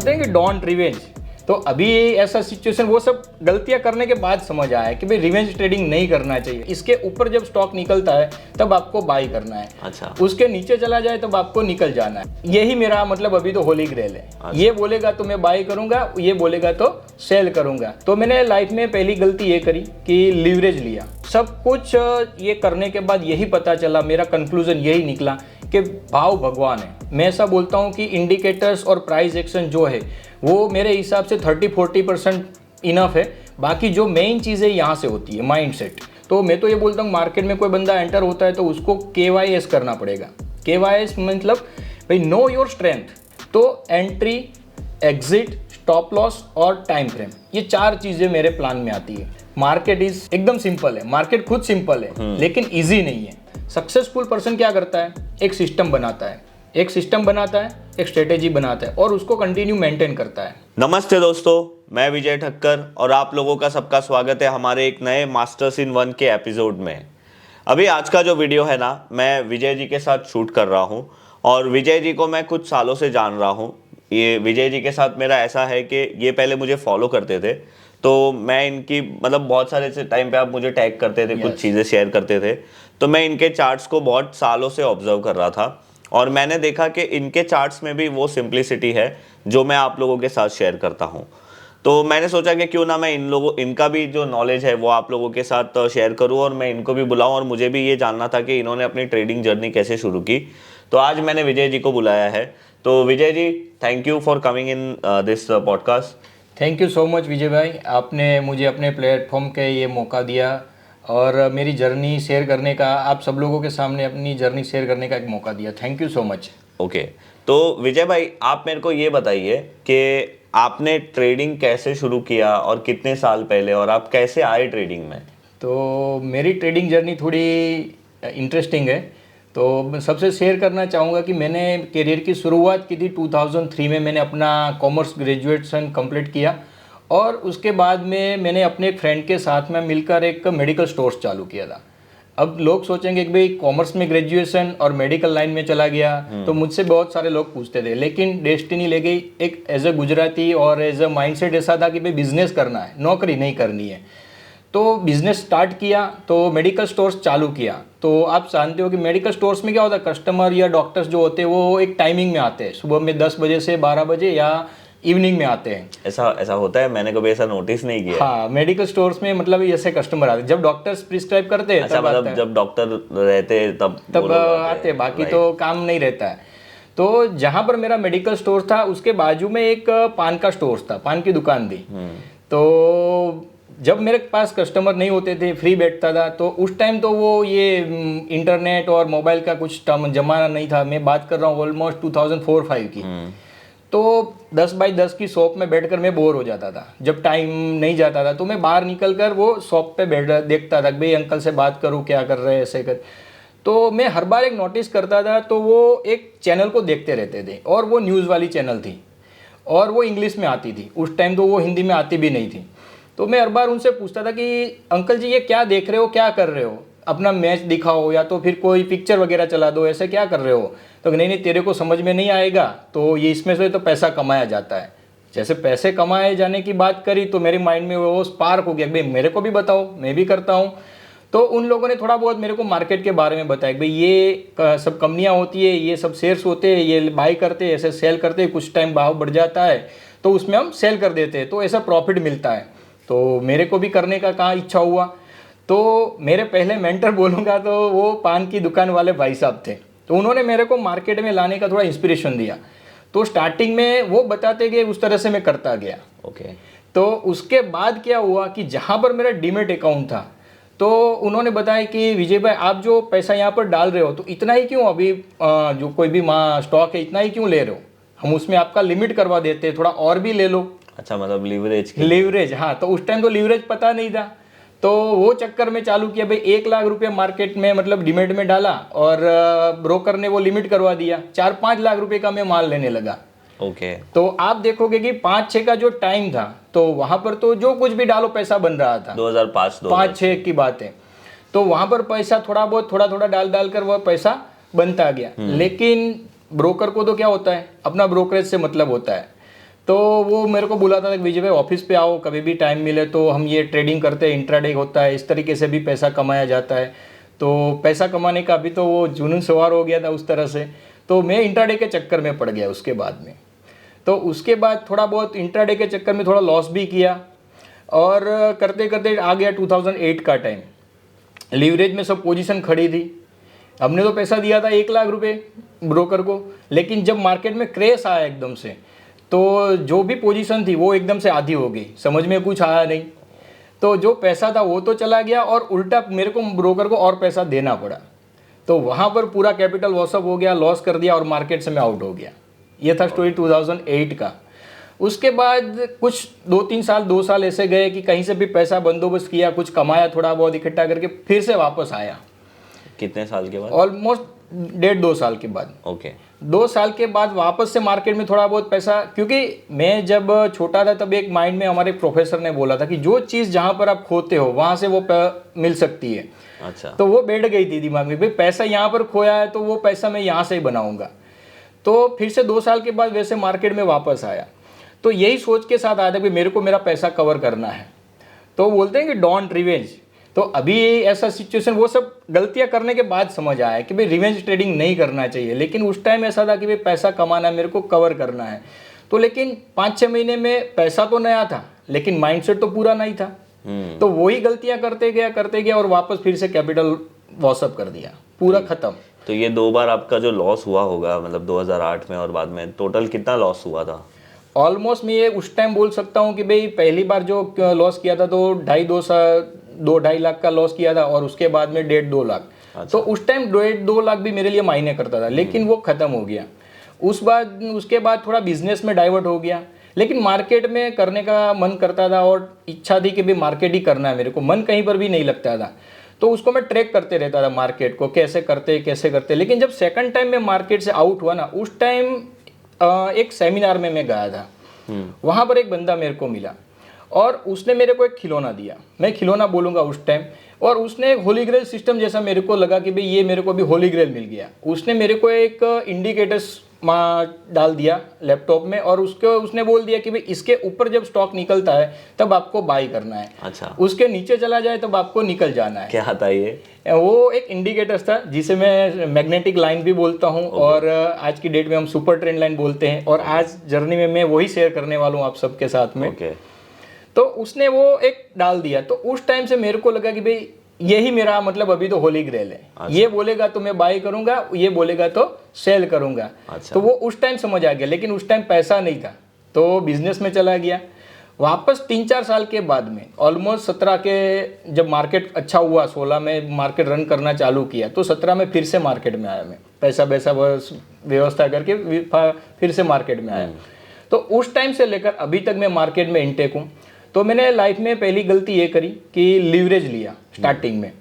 बोलते हैं कि डोंट रिवेंज। तो अभी ऐसा सिचुएशन, वो सब गलतियां करने के बाद समझ आया कि भाई रिवेंज ट्रेडिंग नहीं करना चाहिए। इसके ऊपर जब स्टॉक निकलता है तब आपको बाई करना है। अच्छा। उसके नीचे चला जाए तब आपको निकल जाना है। यही मेरा मतलब अभी तो होली ग्रेल है। अच्छा। ये बोलेगा तो मैं बाई करूंगा, ये बोलेगा तो सेल करूंगा। तो मैंने लाइफ में पहली गलती ये करी कि लीवरेज लिया। सब कुछ ये करने के बाद यही पता चला, मेरा कंक्लूजन यही निकला कि भाव भगवान है। मैं ऐसा बोलता हूँ कि इंडिकेटर्स और प्राइस एक्शन जो है वो मेरे हिसाब से 30-40% इनफ है। बाकी जो मेन चीज़ है यहाँ से होती है माइंडसेट। तो मैं तो ये बोलता हूँ मार्केट में कोई बंदा एंटर होता है तो उसको KYS करना पड़ेगा। KYS मतलब भाई नो योर स्ट्रेंथ। तो एंट्री, एग्जिट, स्टॉप लॉस और टाइम फ्रेम, ये 4 चीज़ें मेरे प्लान में आती है। मार्केट इज एकदम सिंपल है, मार्केट खुद सिंपल है लेकिन ईजी नहीं है। सक्सेसफुल पर्सन क्या करता है, एक सिस्टम बनाता है, एक स्ट्रेटेजी बनाता है और उसको कंटिन्यू मेंटेन करता है। नमस्ते दोस्तों, मैं विजय ठक्कर और आप लोगों का सबका स्वागत है हमारे एक नए मास्टर्स इन वन के एपिसोड में। अभी आज का जो वीडियो है ना, मैं विजय जी के साथ शूट कर रहा हूँ और विजय जी को मैं कुछ सालों से जान रहा हूँ। ये विजय जी के साथ मेरा ऐसा है कि ये पहले मुझे फॉलो करते थे, तो मैं इनकी मतलब बहुत सारे से टाइम पे आप मुझे टैग करते थे, कुछ चीज़ें शेयर करते थे, तो मैं इनके चार्ट्स को बहुत सालों से ऑब्जर्व कर रहा था और मैंने देखा कि इनके चार्ट्स में भी वो सिंप्लिसिटी है जो मैं आप लोगों के साथ शेयर करता हूँ। तो मैंने सोचा कि क्यों ना मैं इनका भी जो नॉलेज है वो आप लोगों के साथ शेयर करूँ और मैं इनको भी बुलाऊँ। और मुझे भी ये जानना था कि इन्होंने अपनी ट्रेडिंग जर्नी कैसे शुरू की। तो आज मैंने विजय जी को बुलाया है। तो Vijay ji, thank you for coming in this podcast. Thank you so much Vijay भाई, आपने मुझे अपने प्लेटफॉर्म के ये मौका दिया और मेरी जर्नी शेयर करने का, आप सब लोगों के सामने अपनी जर्नी शेयर करने का एक मौका दिया। Thank you so much. Okay, तो विजय भाई आप मेरे को ये बताइए कि आपने ट्रेडिंग कैसे शुरू किया और कितने साल पहले, और आप कैसे आए ट्रेडिंग में? तो मेरी ट्रेडिंग जर्नी थोड़ी इंटरेस्टिंग है। तो मैं सबसे शेयर करना चाहूँगा कि मैंने करियर की शुरुआत की थी 2003 में। मैंने अपना कॉमर्स ग्रेजुएशन कंप्लीट किया और उसके बाद में मैंने अपने एक फ्रेंड के साथ में मिलकर एक मेडिकल स्टोर्स चालू किया था। अब लोग सोचेंगे कि भाई कॉमर्स में ग्रेजुएशन और मेडिकल लाइन में चला गया, तो मुझसे बहुत सारे लोग पूछते थे, लेकिन डेस्टिनी ले गई। एक एज ए गुजराती और एज ए माइंडसेट ऐसा था कि भाई बिजनेस करना है, नौकरी नहीं करनी है। तो बिजनेस स्टार्ट किया, तो मेडिकल स्टोर्स चालू किया। तो आप जानते हो कि मेडिकल स्टोर्स में क्या होता है, कस्टमर या डॉक्टर्स जो होते हैं वो एक टाइमिंग में आते हैं, सुबह में 10 बजे से 12 बजे या इवनिंग में आते हैं। ऐसा होता है? मैंने कभी ऐसा नोटिस नहीं किया। हाँ, मेडिकल स्टोर्स में मतलब ऐसे कस्टमर आते हैं जब डॉक्टर्स प्रिस्क्राइब करते हैं। अच्छा, मतलब जब डॉक्टर रहते तब आते हैं, बाकी तो काम नहीं रहता है। तो जहाँ पर मेरा मेडिकल स्टोर था उसके बाजू में एक पान का स्टोर था, पान की दुकान थी। तो जब मेरे पास कस्टमर नहीं होते थे, फ्री बैठता था, तो उस टाइम तो वो ये इंटरनेट और मोबाइल का कुछ जमाना नहीं था। मैं बात कर रहा हूँ ऑलमोस्ट 2004-05 की। तो 10 बाई 10 की शॉप में बैठकर मैं बोर हो जाता था। जब टाइम नहीं जाता था तो मैं बाहर निकल कर वो शॉप पे बैठ देखता था, भाई अंकल से बात करूँ, क्या कर रहे हैं, ऐसे कर। तो मैं हर बार एक नोटिस करता था, तो वो एक चैनल को देखते रहते थे और वो न्यूज़ वाली चैनल थी और वो इंग्लिश में आती थी। उस टाइम तो वो हिंदी में आती भी नहीं थी। तो मैं हर बार उनसे पूछता था कि अंकल जी ये क्या देख रहे हो, क्या कर रहे हो, अपना मैच दिखाओ या तो फिर कोई पिक्चर वगैरह चला दो, ऐसे क्या कर रहे हो। तो नहीं तेरे को समझ में नहीं आएगा, तो ये इसमें से तो पैसा कमाया जाता है। जैसे पैसे कमाए जाने की बात करी तो मेरे माइंड में वो स्पार्क हो गया, भाई मेरे को भी बताओ, मैं भी करता हूँ। तो उन लोगों ने थोड़ा बहुत मेरे को मार्केट के बारे में बताया कि भाई ये सब कंपनियाँ होती है, ये सब शेयर्स होते हैं, ये बाई करते हैं, ऐसे सेल करते हैं, कुछ टाइम भाव बढ़ जाता है तो उसमें हम सेल कर देते हैं, तो ऐसा प्रॉफिट मिलता है। तो मेरे को भी करने का कहाँ इच्छा हुआ। तो मेरे पहले मेंटर बोलूँगा तो वो पान की दुकान वाले भाई साहब थे। तो उन्होंने मेरे को मार्केट में लाने का थोड़ा इंस्पिरेशन दिया। तो स्टार्टिंग में वो बताते गए, उस तरह से मैं करता गया। ओके। तो उसके बाद क्या हुआ कि जहाँ पर मेरा डीमेट अकाउंट था, तो उन्होंने बताया कि विजय भाई आप जो पैसा यहाँ पर डाल रहे हो तो इतना ही क्यों, अभी जो कोई भी स्टॉक है इतना ही क्यों ले रहे हो, हम उसमें आपका लिमिट करवा देते हैं, थोड़ा और भी ले लो। अच्छा, मतलब लीवरेज। हाँ, तो उस टाइम तो लीवरेज पता नहीं था। तो वो चक्कर में चालू किया, भाई 1 लाख रुपए मार्केट में मतलब डिमेट में डाला और ब्रोकर ने वो लिमिट करवा दिया, 4-5 लाख रुपए का मैं माल लेने लगा। ओके। तो आप देखोगे कि 5-6 का जो टाइम था तो वहां पर तो जो कुछ भी डालो पैसा बन रहा था। 2005-6 की बात है। तो वहां पर पैसा थोड़ा बहुत थोड़ा डाल कर वो पैसा बनता गया। लेकिन ब्रोकर को तो क्या होता है, अपना ब्रोकरेज से मतलब होता है। तो वो मेरे को बुलाता था कि विजय भाई ऑफिस पे आओ, कभी भी टाइम मिले तो हम ये ट्रेडिंग करते हैं, इंट्राडे होता है, इस तरीके से भी पैसा कमाया जाता है। तो पैसा कमाने का अभी तो वो जुनून सवार हो गया था उस तरह से, तो मैं इंट्राडे के चक्कर में पड़ गया उसके बाद में। तो उसके बाद थोड़ा बहुत इंट्राडे के चक्कर में थोड़ा लॉस भी किया, और करते करते आ गया 2008 का टाइम। लीवरेज में सब पोजीशन खड़ी थी, हमने तो पैसा दिया था 1 लाख रुपए ब्रोकर को, लेकिन जब मार्केट में क्रेश आया एकदम से, तो जो भी पोजीशन थी वो एकदम से आधी हो गई, समझ में कुछ आया नहीं। तो जो पैसा था वो तो चला गया, और उल्टा मेरे को ब्रोकर को और पैसा देना पड़ा। तो वहाँ पर पूरा कैपिटल वॉशअप हो गया, लॉस कर दिया, और मार्केट से मैं आउट हो गया। ये था स्टोरी 2008 का। उसके बाद कुछ 2 साल ऐसे गए कि कहीं से भी पैसा बंदोबस्त किया, कुछ कमाया, थोड़ा बहुत इकट्ठा करके फिर से वापस आया। कितने साल के बाद? ऑलमोस्ट 1.5-2 साल के बाद। ओके। 2 साल के बाद वापस से मार्केट में थोड़ा बहुत पैसा, क्योंकि मैं जब छोटा था तब एक माइंड में हमारे प्रोफेसर ने बोला था कि जो चीज़ जहाँ पर आप खोते हो वहाँ से वो मिल सकती है। अच्छा। तो वो बैठ गई थी दिमाग में, भाई पैसा यहाँ पर खोया है तो वो पैसा मैं यहाँ से ही बनाऊंगा। तो फिर से 2 साल के बाद वैसे मार्केट में वापस आया, तो यही सोच के साथ आया था कि मेरे को मेरा पैसा कवर करना है। तो बोलते हैं कि डोंट रिवेंज। तो अभी ऐसा सिचुएशन, वो सब गलतियां करने के बाद समझ आया कि भाई रिवेंज ट्रेडिंग नहीं करना चाहिए, लेकिन उस टाइम ऐसा था कि भाई पैसा कमाना है, मेरे को कवर करना है। तो लेकिन 5-6 महीने में पैसा तो नया था, लेकिन माइंडसेट तो पूरा नहीं था। तो वही गलतियां करते गया और वापस फिर से कैपिटल वॉशअप कर दिया, पूरा खत्म। तो ये 2 बार आपका जो लॉस हुआ होगा, मतलब 2008 में और बाद में, टोटल कितना लॉस हुआ था? ऑलमोस्ट मैं ये उस टाइम बोल सकता हूँ कि भाई पहली बार जो लॉस किया था तो 2.5 लाख का लॉस किया था, और उसके बाद में 1.5-2 लाख। तो उस टाइम 1.5-2 लाख भी मेरे लिए मायने करता था, लेकिन वो खत्म हो गया। उसके बाद थोड़ा बिजनेस में डाइवर्ट हो गया, लेकिन मार्केट में करने का मन करता था, और इच्छा थी कि भाई मार्केट ही करना है मेरे को, मन कहीं पर भी नहीं लगता था। तो उसको मैं ट्रैक करते रहता था मार्केट को, कैसे करते। लेकिन जब सेकंड टाइम मैं मार्केट से आउट हुआ ना, उस टाइम एक सेमिनार में मैं गया था। वहाँ पर एक बंदा मेरे को मिला, और उसने मेरे को एक खिलौना दिया, मैं खिलौना बोलूँगा उस टाइम, और उसने एक होली ग्रेल सिस्टम जैसा मेरे को लगा कि भाई ये मेरे को अभी होली ग्रेल मिल गया। उसने मेरे को एक इंडिकेटर्स डाल दिया लैपटॉप में, और उसने बोल दिया कि भाई इसके ऊपर जब स्टॉक निकलता है तब आपको बाई करना है। अच्छा। उसके नीचे चला जाए तब आपको निकल जाना है। क्या था ये? वो एक इंडिकेटर्स था जिसे मैं मैग्नेटिक लाइन भी बोलता हूँ, और आज की डेट में हम सुपर ट्रेंड लाइन बोलते हैं, और आज जर्नी में मैं वही शेयर करने वाला हूँ आप सबके साथ में। तो उसने वो एक डाल दिया, तो उस टाइम से मेरे को लगा कि भाई यही मेरा मतलब अभी तो होली ग्रेल है। अच्छा। ये बोलेगा तो मैं बाय करूंगा, ये बोलेगा तो सेल करूंगा। अच्छा। तो वो उस टाइम समझ आ गया, लेकिन उस टाइम पैसा नहीं था, तो बिजनेस में चला गया। वापस 3-4 साल के बाद में ऑलमोस्ट 17 के जब मार्केट अच्छा हुआ, 16 में मार्केट रन करना चालू किया, तो 17 में फिर से मार्केट में आया। मैं पैसा व्यवस्था करके फिर से मार्केट में आया। तो उस टाइम से लेकर अभी तक मैं मार्केट में इंटेक हूँ। तो मैंने लाइफ में पहली गलती ये करी कि लीवरेज लिया स्टार्टिंग में।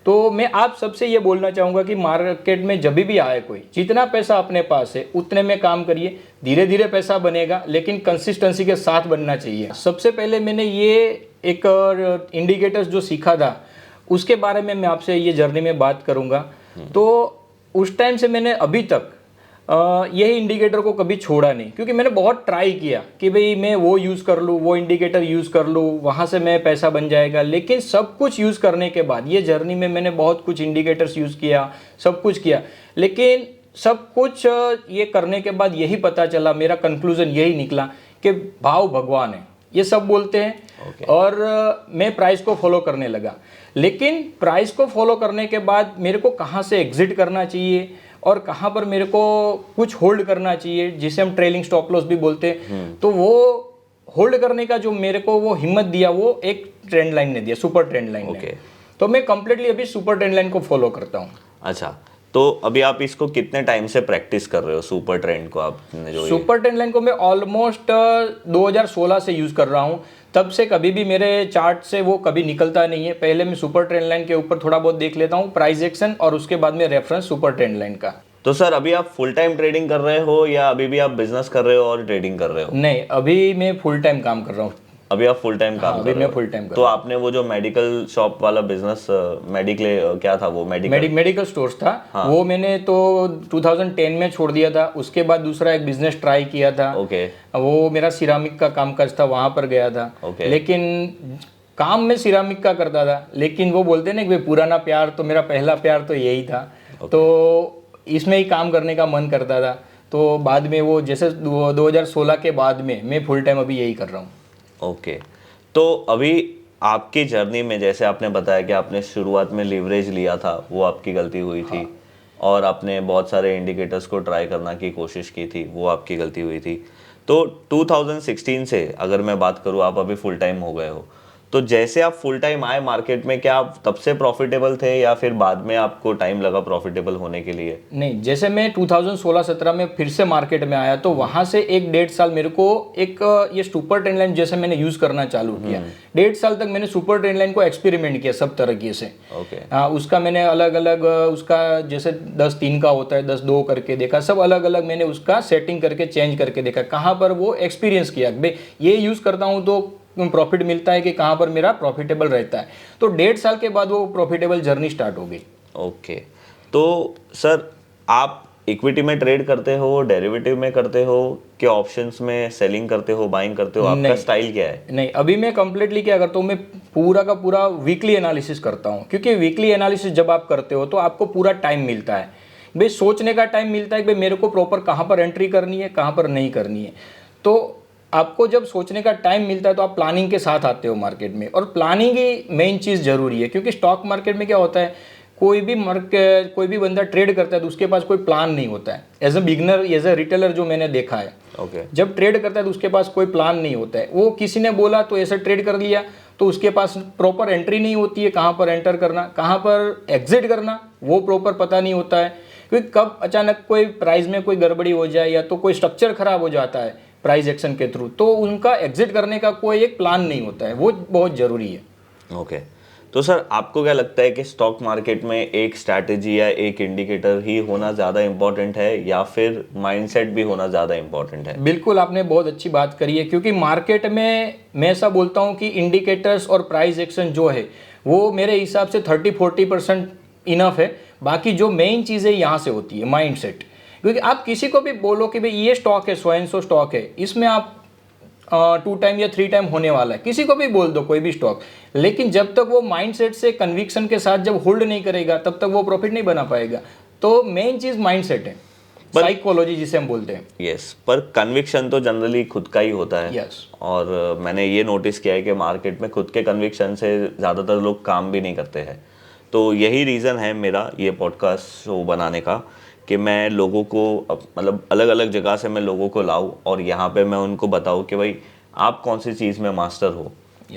तो मैं आप सबसे ये बोलना चाहूँगा कि मार्केट में जब भी आए कोई, जितना पैसा अपने पास है उतने में काम करिए, धीरे धीरे पैसा बनेगा, लेकिन कंसिस्टेंसी के साथ बनना चाहिए। सबसे पहले मैंने ये एक इंडिकेटर्स जो सीखा था उसके बारे में मैं आपसे ये जर्नी में बात करूँगा। तो उस टाइम से मैंने अभी तक यही इंडिकेटर को कभी छोड़ा नहीं, क्योंकि मैंने बहुत ट्राई किया कि भाई मैं वो यूज़ कर लूँ, वो इंडिकेटर यूज़ कर लूँ, वहाँ से मैं पैसा बन जाएगा। लेकिन सब कुछ यूज़ करने के बाद ये जर्नी में मैंने बहुत कुछ इंडिकेटर्स यूज़ किया, सब कुछ किया, लेकिन सब कुछ ये करने के बाद यही पता चला, मेरा कंक्लूजन यही निकला कि भाव भगवान है, ये सब बोलते हैं। और मैं प्राइस को फॉलो करने लगा, लेकिन प्राइस को फॉलो करने के बाद मेरे को कहाँ से एग्जिट करना चाहिए और कहाँ पर मेरे को कुछ होल्ड करना चाहिए, जिसे हम ट्रेलिंग स्टॉप लॉस भी बोलते हैं, तो वो होल्ड करने का जो मेरे को वो हिम्मत दिया वो एक ट्रेंड लाइन ने दिया, सुपर ट्रेंड लाइन ने। तो मैं कंप्लीटली अभी सुपर ट्रेंड लाइन को फॉलो करता हूँ। अच्छा, तो अभी आप इसको कितने टाइम से प्रैक्टिस कर रहे हो, सुपर ट्रेंड को? आपने जो सुपर ट्रेंड लाइन को मैं ऑलमोस्ट 2016 से यूज़ कर रहा हूँ। तब से कभी भी मेरे चार्ट से वो कभी निकलता नहीं है। पहले मैं सुपर ट्रेंड लाइन के ऊपर थोड़ा बहुत देख लेता हूँ, प्राइस एक्शन, और उसके बाद में रेफरेंस सुपर ट्रेंड लाइन का। तो सर अभी आप फुल टाइम ट्रेडिंग कर रहे हो या अभी भी आप बिजनेस कर रहे हो और ट्रेडिंग कर रहे हो? नहीं, अभी मैं फुल टाइम काम कर रहा हूँ। अभी आप फुल टाइम काम हाँ, कर अभी रहे मैं हो। फुल टाइम कर तो आपने वो जो मेडिकल शॉप वाला बिजनेस, मेडिक्ले क्या था वो, मेडिकल स्टोर्स था। वो मैंने तो 2010 में छोड़ दिया था। उसके बाद दूसरा एक बिजनेस ट्राई किया था। ओके वो मेरा सिरामिक का कामकाज था, वहां पर गया था। ओके लेकिन काम में सिरामिक का करता था, लेकिन वो बोलते हैं ना कि भाई पुराना प्यार, तो मेरा पहला प्यार तो यही था। तो इसमें ही काम करने का मन करता था। तो बाद में वो जैसे 2016 के बाद में मैं फुल टाइम अभी यही कर रहा हूँ। ओके। तो अभी आपकी जर्नी में, जैसे आपने बताया कि आपने शुरुआत में लीवरेज लिया था, वो आपकी गलती हुई थी, और आपने बहुत सारे इंडिकेटर्स को ट्राई करना की कोशिश की थी, वो आपकी गलती हुई थी। तो 2016 से अगर मैं बात करूँ, आप अभी फुल टाइम हो गए हो, तो जैसे आप फुल टाइम आए मार्केट में, क्या आप तब से प्रॉफिटेबल थे या फिर बाद में आपको टाइम लगा प्रॉफिटेबल होने के लिए? नहीं, जैसे मैं 2016-17 में फिर से मार्केट में आया, तो वहां से 1-1.5 साल मेरे को एक ये सुपर ट्रेंड लाइन जैसे मैंने यूज करना चालू किया। 1.5 साल तक मैंने सुपर ट्रेंड लाइन को एक्सपेरिमेंट किया सब तरीके से। ओके उसका मैंने अलग अलग उसका जैसे 10-3 का होता है, 10-2 करके देखा, सब अलग अलग मैंने उसका सेटिंग करके चेंज करके देखा, कहाँ पर वो एक्सपीरियंस किया भाई ये यूज करता हूँ तो प्रॉफिट मिलता है कि कहाँ पर मेरा प्रॉफिटेबल रहता है। तो 1.5 साल के बाद वो प्रॉफिटेबल जर्नी स्टार्ट हो गई। ओके। तो सर, आप इक्विटी में ट्रेड करते हो, डेरिवेटिव में करते हो, कि ऑप्शंस में सेलिंग करते हो, बाइंग करते हो? आपका स्टाइल क्या है? नहीं, अभी मैं कंप्लीटली क्या करता हूँ, मैं पूरा का पूरा वीकली एनालिसिस करता हूँ। क्योंकि वीकली एनालिसिस जब आप करते हो तो आपको पूरा टाइम मिलता है, भाई सोचने का टाइम मिलता है कि भाई मेरे को प्रॉपर कहाँ पर एंट्री करनी है, कहाँ पर नहीं करनी है। तो आपको जब सोचने का टाइम मिलता है तो आप प्लानिंग के साथ आते हो मार्केट में, और प्लानिंग ही मेन चीज़ जरूरी है। क्योंकि स्टॉक मार्केट में क्या होता है, कोई भी बंदा ट्रेड करता है तो उसके पास कोई प्लान नहीं होता है। As a beginner, as a retailer जो मैंने देखा है, ओके जब ट्रेड करता है तो उसके पास कोई प्लान नहीं होता है। वो किसी ने बोला तो ऐसा ट्रेड कर लिया, तो उसके पास प्रॉपर एंट्री नहीं होती है, कहाँ पर एंटर करना, कहाँ पर एग्जिट करना, वो प्रॉपर पता नहीं होता है। क्योंकि कब अचानक कोई प्राइस में कोई गड़बड़ी हो जाए या तो कोई स्ट्रक्चर खराब हो जाता है प्राइस एक्शन के थ्रू, तो उनका एग्जिट करने का कोई एक प्लान नहीं होता है। वो बहुत ज़रूरी है। ओके। तो सर, आपको क्या लगता है कि स्टॉक मार्केट में एक स्ट्रैटेजी या एक इंडिकेटर ही होना ज़्यादा इम्पोर्टेंट है, या फिर माइंडसेट भी होना ज़्यादा इम्पोर्टेंट है? बिल्कुल, आपने बहुत अच्छी बात करी है। क्योंकि मार्केट में मैं ऐसा बोलता हूँ कि इंडिकेटर्स और प्राइस एक्शन जो है वो मेरे हिसाब से 30-40% इनफ है। बाकी जो मेन चीज़ है यहाँ से होती है माइंडसेट। क्योंकि आप किसी को भी बोलो कि भाई ये स्टॉक है, 100 स्टॉक है, इसमें आप 2 टाइम या 3 टाइम होने वाला है, किसी को भी बोल दो कोई भी स्टॉक, लेकिन जब तक वो माइंडसेट से कन्विक्शन के साथ जब होल्ड नहीं करेगा तब तक वो प्रॉफिट नहीं बना पाएगा। तो मेन चीज़ माइंडसेट है, साइकोलॉजी जिसे हम बोलते हैं। यस, पर कन्विक्शन तो जनरली खुद का ही होता है। यस। और मैंने ये नोटिस किया है कि मार्केट में खुद के कन्विक्शन से ज़्यादातर लोग काम भी नहीं करते हैं। तो यही रीज़न है मेरा ये पॉडकास्ट शो बनाने का, कि मैं लोगों को मतलब अलग अलग जगह से मैं लोगों को लाऊं और यहाँ पे मैं उनको बताऊं कि भाई आप कौन सी चीज़ में मास्टर हो।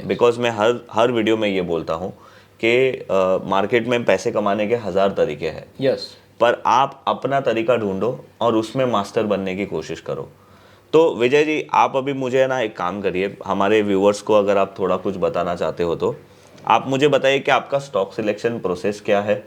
बिकॉज मैं हर वीडियो में ये बोलता हूँ कि मार्केट में पैसे कमाने के 1000 तरीके हैं। यस। पर आप अपना तरीका ढूंढो और उसमें मास्टर बनने की कोशिश करो। तो विजय जी, आप अभी मुझे ना एक काम करिए, हमारे व्यूअर्स को अगर आप थोड़ा कुछ बताना चाहते हो तो आप मुझे बताइए कि आपका स्टॉक सिलेक्शन प्रोसेस क्या है,